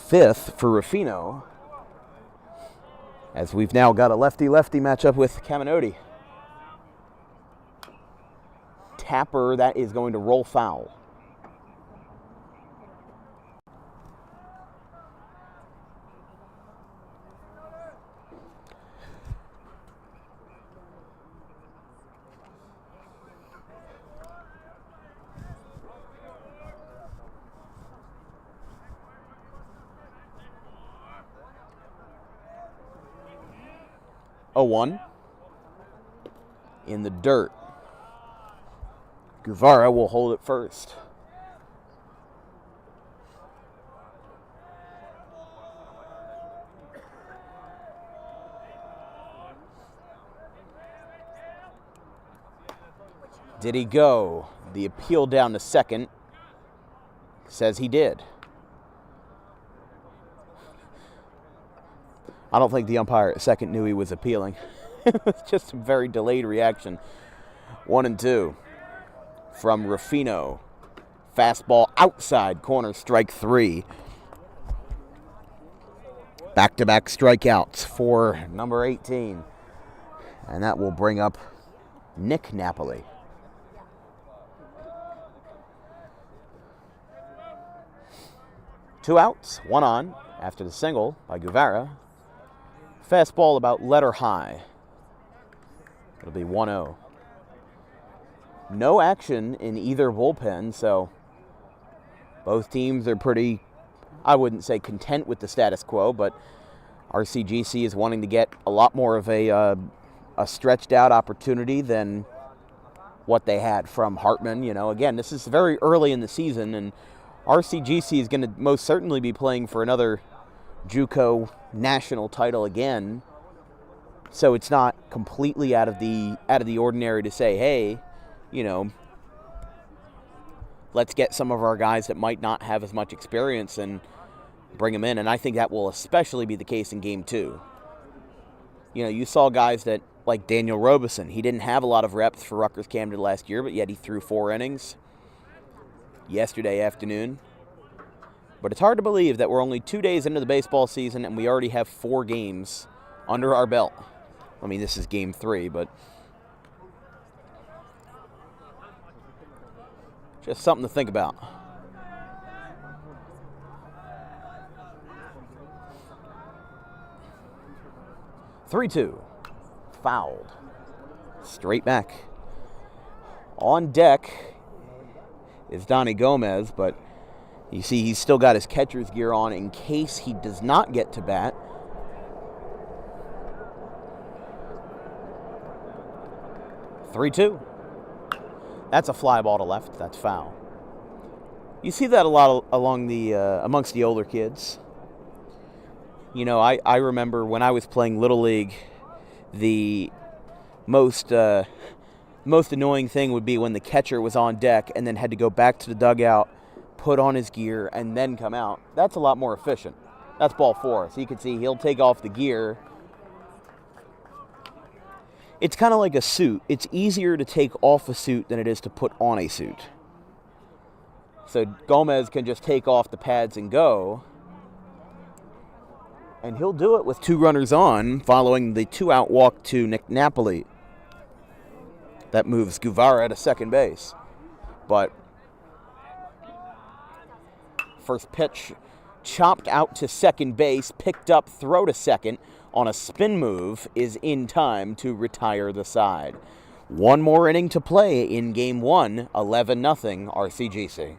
5th for Ruffino, as we've now got a lefty-lefty matchup with Caminoti. Tapper, that is going to roll foul. A 1 in the dirt. Guevara will hold it first. Did he go? The appeal down to second says he did. I don't think the umpire at second knew he was appealing. It was just a very delayed reaction. 1-2 from Ruffino. Fastball outside corner, strike 3. Back-to-back strikeouts for number 18. And that will bring up Nick Napoli. Two outs, 1 on after the single by Guevara. Fastball about letter high. It'll be 1-0. No action in either bullpen, so both teams are pretty, I wouldn't say content with the status quo, but RCGC is wanting to get a lot more of a stretched out opportunity than what they had from Hartman. You know, again, this is very early in the season, and RCGC is going to most certainly be playing for another JUCO national title again, so it's not completely out of the ordinary to say, hey, you know, let's get some of our guys that might not have as much experience and bring them in. And I think that will especially be the case in Game 2. You know, you saw guys that, like Daniel Robeson, he didn't have a lot of reps for Rutgers Camden last year, but yet he threw 4 innings yesterday afternoon. But it's hard to believe that we're only 2 days into the baseball season and we already have 4 games under our belt. I mean, this is Game 3, but just something to think about. (3-2). Fouled. Straight back. On deck is Donnie Gomez, but you see he's still got his catcher's gear on in case he does not get to bat. "3-2. That's a fly ball to left. That's foul. You see that a lot along the amongst the older kids. You know, I remember when I was playing Little League, the most annoying thing would be when the catcher was on deck and then had to go back to the dugout, put on his gear, and then come out. That's a lot more efficient. That's ball 4. So you can see he'll take off the gear. It's kind of like a suit. It's easier to take off a suit than it is to put on a suit. So Gomez can just take off the pads and go. And he'll do it with 2 runners on following the 2-out walk to Nick Napoli. That moves Guevara to second base. But first pitch chopped out to second base, picked up, throw to second on a spin move is in time to retire the side. One more inning to play in Game 1, 11-0 RCGC.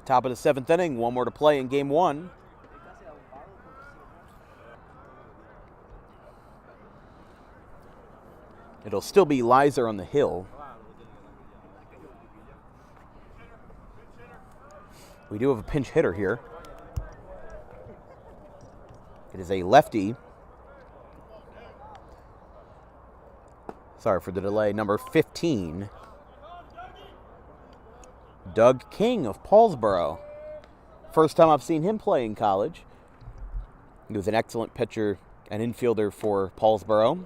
Top of the 7th inning, one more to play in Game 1. It'll still be Lizer on the hill. We do have a pinch hitter here. It is a lefty. Sorry for the delay. Number 15. Doug King of Paulsboro. First time I've seen him play in college. He was an excellent pitcher and infielder for Paulsboro.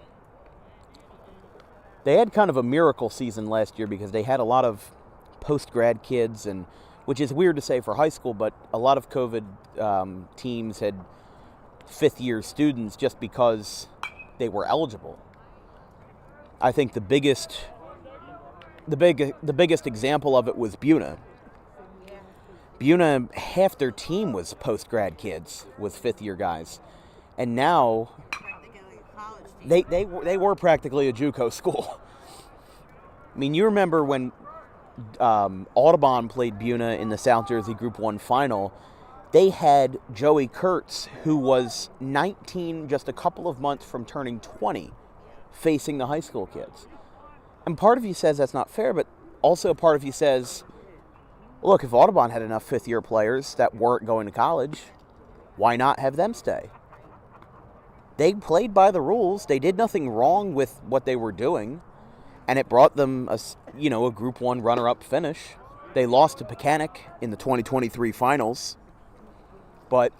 They had kind of a miracle season last year because they had a lot of post-grad kids, and which is weird to say for high school, but a lot of COVID teams had fifth-year students just because they were eligible. I think the biggest example of it was Buna. Buna, half their team was post-grad kids, was fifth-year guys. And now they were practically a JUCO school. I mean, you remember when Audubon played Buna in the South Jersey Group 1 final, they had Joey Kurtz, who was 19 just a couple of months from turning 20, facing the high school kids. And part of you says that's not fair, but also part of you says, look, if Audubon had enough fifth-year players that weren't going to college, why not have them stay? They played by the rules. They did nothing wrong with what they were doing. and it brought them a Group 1 runner-up finish. They lost to Pecanic in the 2023 finals, but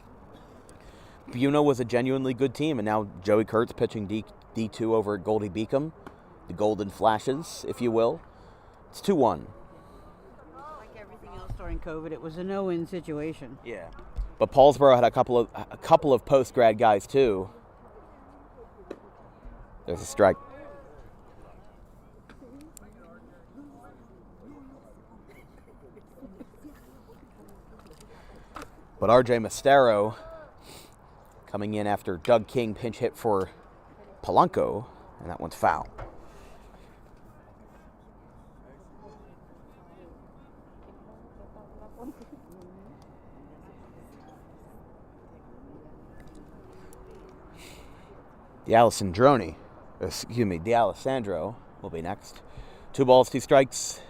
Buno was a genuinely good team, and now Joey Kurtz pitching D2 over at Goldie Beacom, the Golden Flashes, if you will. It's 2-1. Like everything else during COVID, it was a no-win situation. Yeah, but Paulsboro had a couple of post-grad guys too. There's a strike. But RJ Mestero coming in after Doug King pinch hit for Polanco, and that one's foul. D'Alessandro will be next. 2 balls, 2 strikes.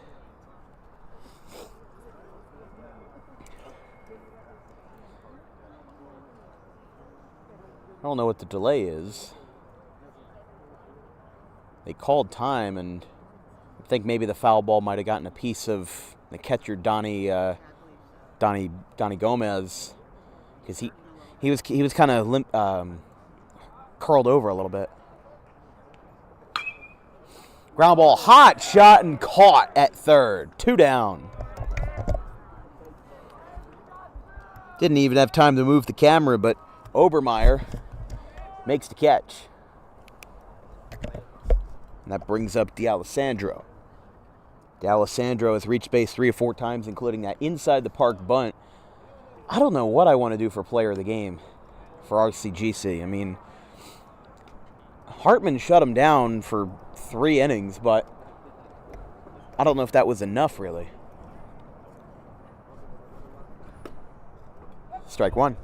I don't know what the delay is. They called time, and I think maybe the foul ball might have gotten a piece of the catcher Donnie Gomez, because he was kind of curled over a little bit. Ground ball, hot shot and caught at third. 2 down. Didn't even have time to move the camera, but Obermeyer makes the catch. And that brings up D'Alessandro. D'Alessandro has reached base 3 or 4 times, including that inside the park bunt. I don't know what I want to do for player of the game for RCGC. I mean, Hartman shut him down for 3 innings, but I don't know if that was enough, really. Strike 1.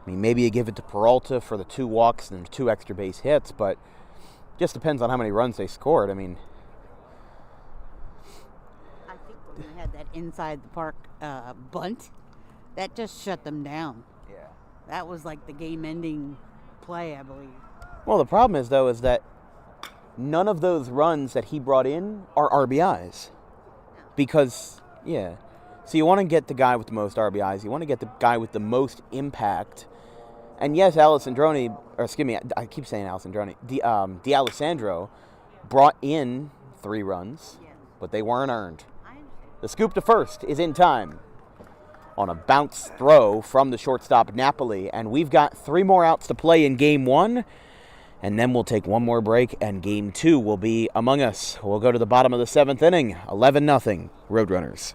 I mean, maybe you give it to Peralta for the 2 walks and 2 extra base hits, but just depends on how many runs they scored. I mean, I think when they had that inside the park bunt, that just shut them down. yeah. That was like the game-ending play, I believe. Well, the problem is, though, is that none of those runs that he brought in are RBIs. Because, yeah. So you want to get the guy with the most RBIs. You want to get the guy with the most impact. And yes, D'Alessandro brought in 3 runs, but they weren't earned. The scoop to first is in time on a bounce throw from the shortstop Napoli, and we've got 3 more outs to play in Game 1, and then we'll take 1 more break, and Game 2 will be among us. We'll go to the bottom of the 7th inning, 11-0, Roadrunners.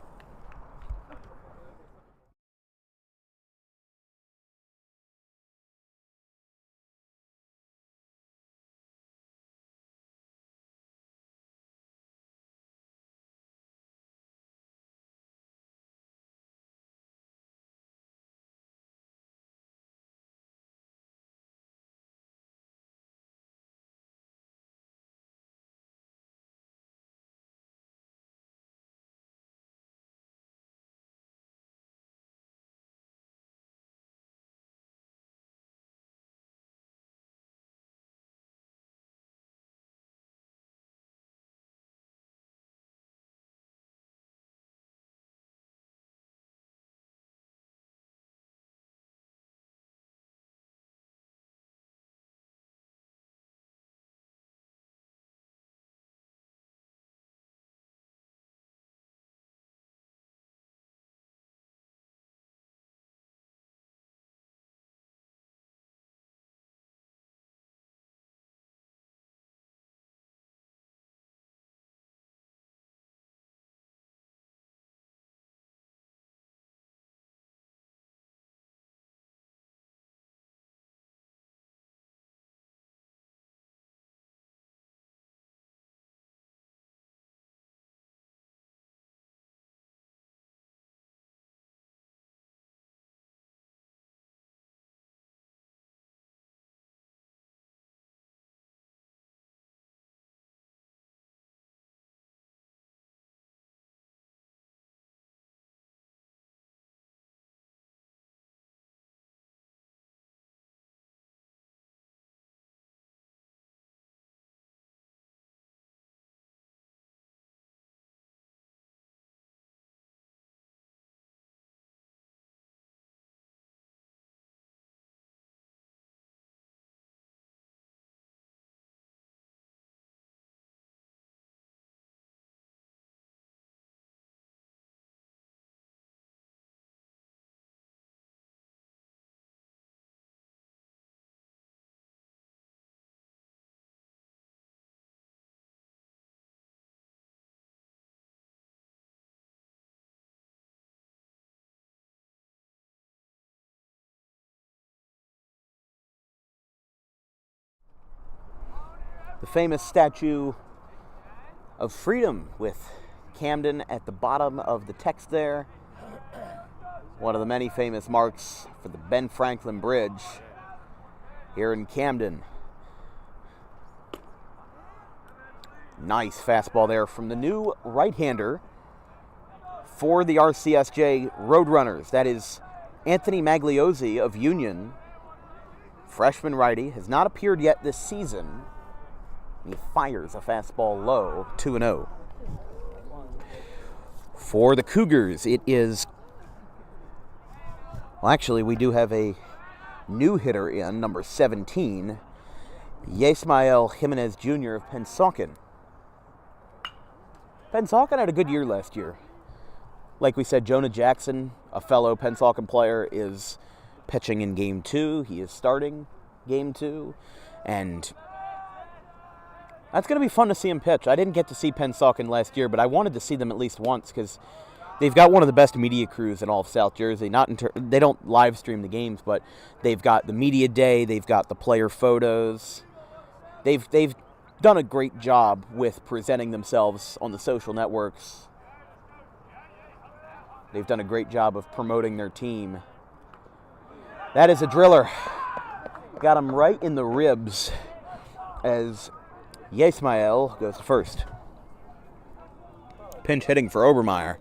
the famous Statue of Freedom with Camden at the bottom of the text there. One of the many famous marks for the Ben Franklin Bridge here in Camden. Nice fastball there from the new right-hander for the RCSJ Roadrunners. That is Anthony Magliozzi of Union. Freshman righty, has not appeared yet this season. He fires a fastball low, 2-0. For the Cougars, it is... Well, actually, we do have a new hitter in, number 17, Yesmael Jimenez Jr. of Pennsauken. Pennsauken had a good year last year. Like we said, Jonah Jackson, a fellow Pennsauken player, is pitching in Game 2. He is starting Game 2. And that's going to be fun to see him pitch. I didn't get to see Pennsauken last year, but I wanted to see them at least once because they've got one of the best media crews in all of South Jersey. They don't live stream the games, but they've got the media day. They've got the player photos. They've done a great job with presenting themselves on the social networks. They've done a great job of promoting their team. That is a driller. Got him right in the ribs as Yesmael goes to first. Pinch hitting for Obermeyer.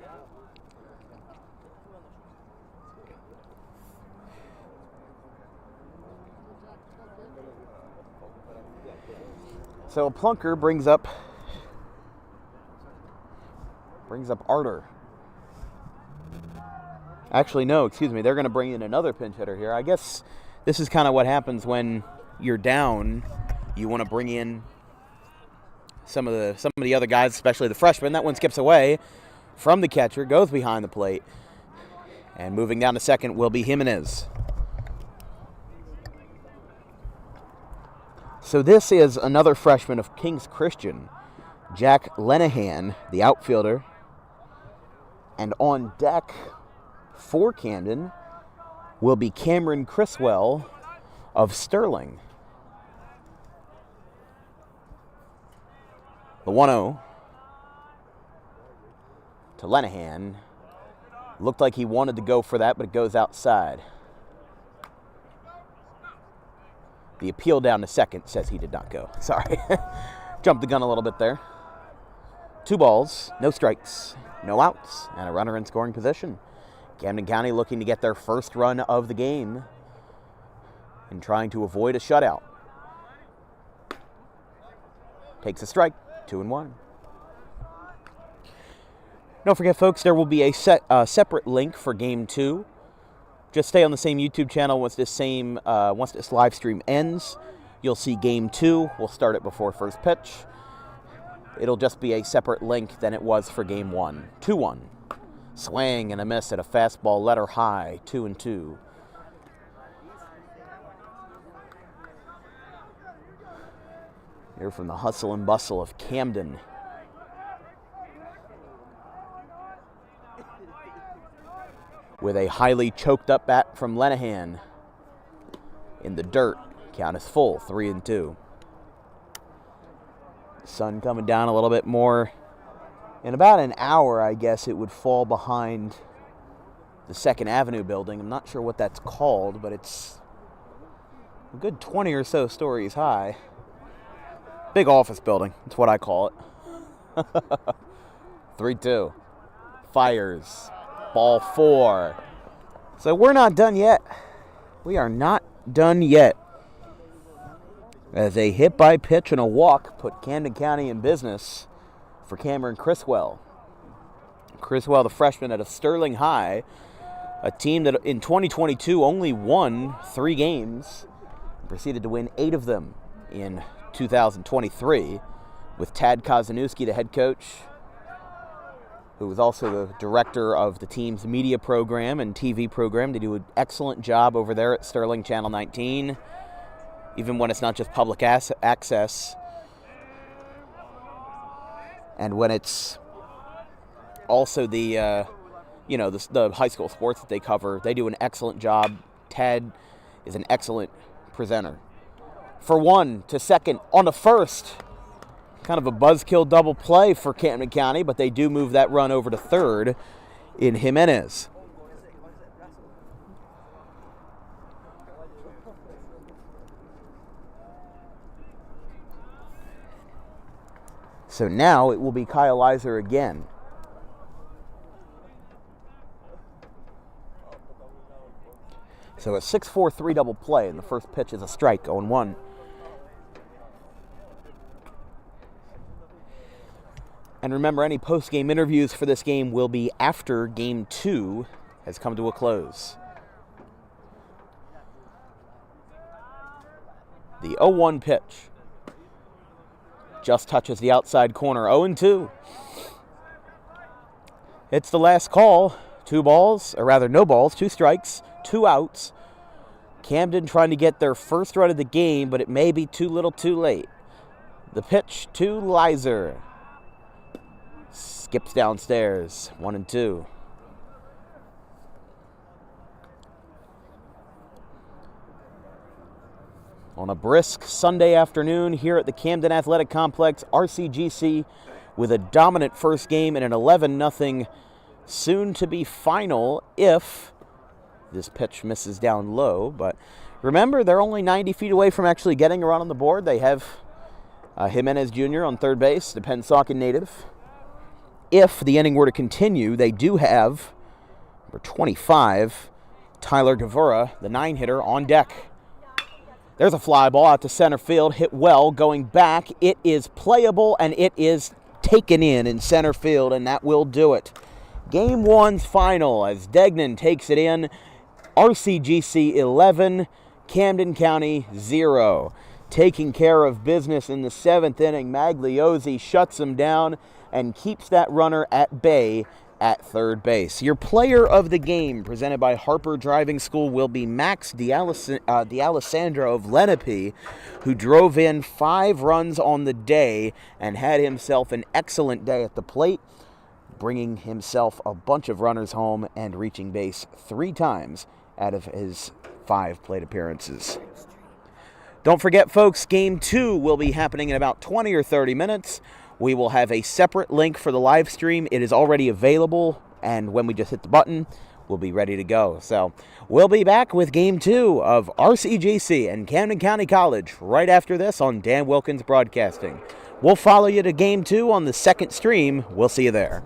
So Plunker brings up Arter. Actually, no, excuse me. They're going to bring in another pinch hitter here. I guess this is kind of what happens when you're down. You want to bring in some of the other guys, especially the freshmen. That one skips away from the catcher, goes behind the plate, and moving down to second will be Jimenez. So this is another freshman of King's Christian, Jack Lenahan, the outfielder. And on deck for Camden will be Cameron Criswell of Sterling. The 1-0 to Lenahan. Looked like he wanted to go for that, but it goes outside. The appeal down to second says he did not go. Sorry. Jumped the gun a little bit there. 2 balls, no strikes, no outs, and a runner in scoring position. Camden County looking to get their first run of the game and trying to avoid a shutout. Takes a strike, 2-1. Don't forget, folks, there will be a separate link for Game 2. Just stay on the same YouTube channel once this live stream ends. You'll see Game 2. We'll start it before first pitch. It'll just be a separate link than it was for Game 1. 2-1. Swing and a miss at a fastball letter high. 2-2. Here from the hustle and bustle of Camden. With a highly choked up bat from Lenahan. In the dirt, count is full, 3-2. Sun coming down a little bit more. In about an hour, I guess it would fall behind the 2nd Avenue building. I'm not sure what that's called, but it's a good 20 or so stories high. Big office building, that's what I call it. 3-2. Fires. Ball 4. So we're not done yet. We are not done yet. As a hit by pitch and a walk put Camden County in business for Cameron Criswell. Criswell, the freshman out of Sterling High, a team that in 2022 only won 3 games, and proceeded to win 8 of them in 2023, with Tad Kozanowski, the head coach, who was also the director of the team's media program and TV program. They do an excellent job over there at Sterling Channel 19, even when it's not just public access. And when it's also the high school sports that they cover, they do an excellent job. Ted is an excellent presenter. For 1 to second on the first, Kind of a buzzkill double play for Camden County, but they do move that run over to third in Jimenez. So now it will be Kyle Iser again. So a 6-4-3 double play, and the first pitch is a strike, 0-1. And remember, any post-game interviews for this game will be after Game 2 has come to a close. The 0-1 pitch just touches the outside corner, 0-2. It's the last call. 2 balls, or rather no balls, 2 strikes, 2 outs. Camden trying to get their first run of the game, but it may be too little too late. The pitch to Lizer. Skips downstairs, 1-2. On a brisk Sunday afternoon here at the Camden Athletic Complex, RCGC with a dominant first game and an 11-0 soon-to-be final if this pitch misses down low. But remember, they're only 90 feet away from actually getting a run on the board. They have Jimenez Jr. on third base, the Pennsauken native. If the inning were to continue, they do have number 25, Tyler Gavura, the 9-hitter, on deck. There's a fly ball out to center field, hit well, going back. It is playable, and it is taken in center field, and that will do it. Game 1's final as Degnan takes it in. RCGC 11, Camden County 0. Taking care of business in the 7th inning, Magliozzi shuts him down and keeps that runner at bay at third base. Your player of the game, presented by Harper Driving School, will be Max D'Alessandro of Lenape, who drove in 5 runs on the day and had himself an excellent day at the plate, bringing himself a bunch of runners home and reaching base 3 times out of his 5 plate appearances. Don't forget, folks, Game 2 will be happening in about 20 or 30 minutes. We will have a separate link for the live stream. It is already available, and when we just hit the button, we'll be ready to go. So we'll be back with Game 2 of RCGC and Camden County College right after this on Dan Wilkins Broadcasting. We'll follow you to Game 2 on the second stream. We'll see you there.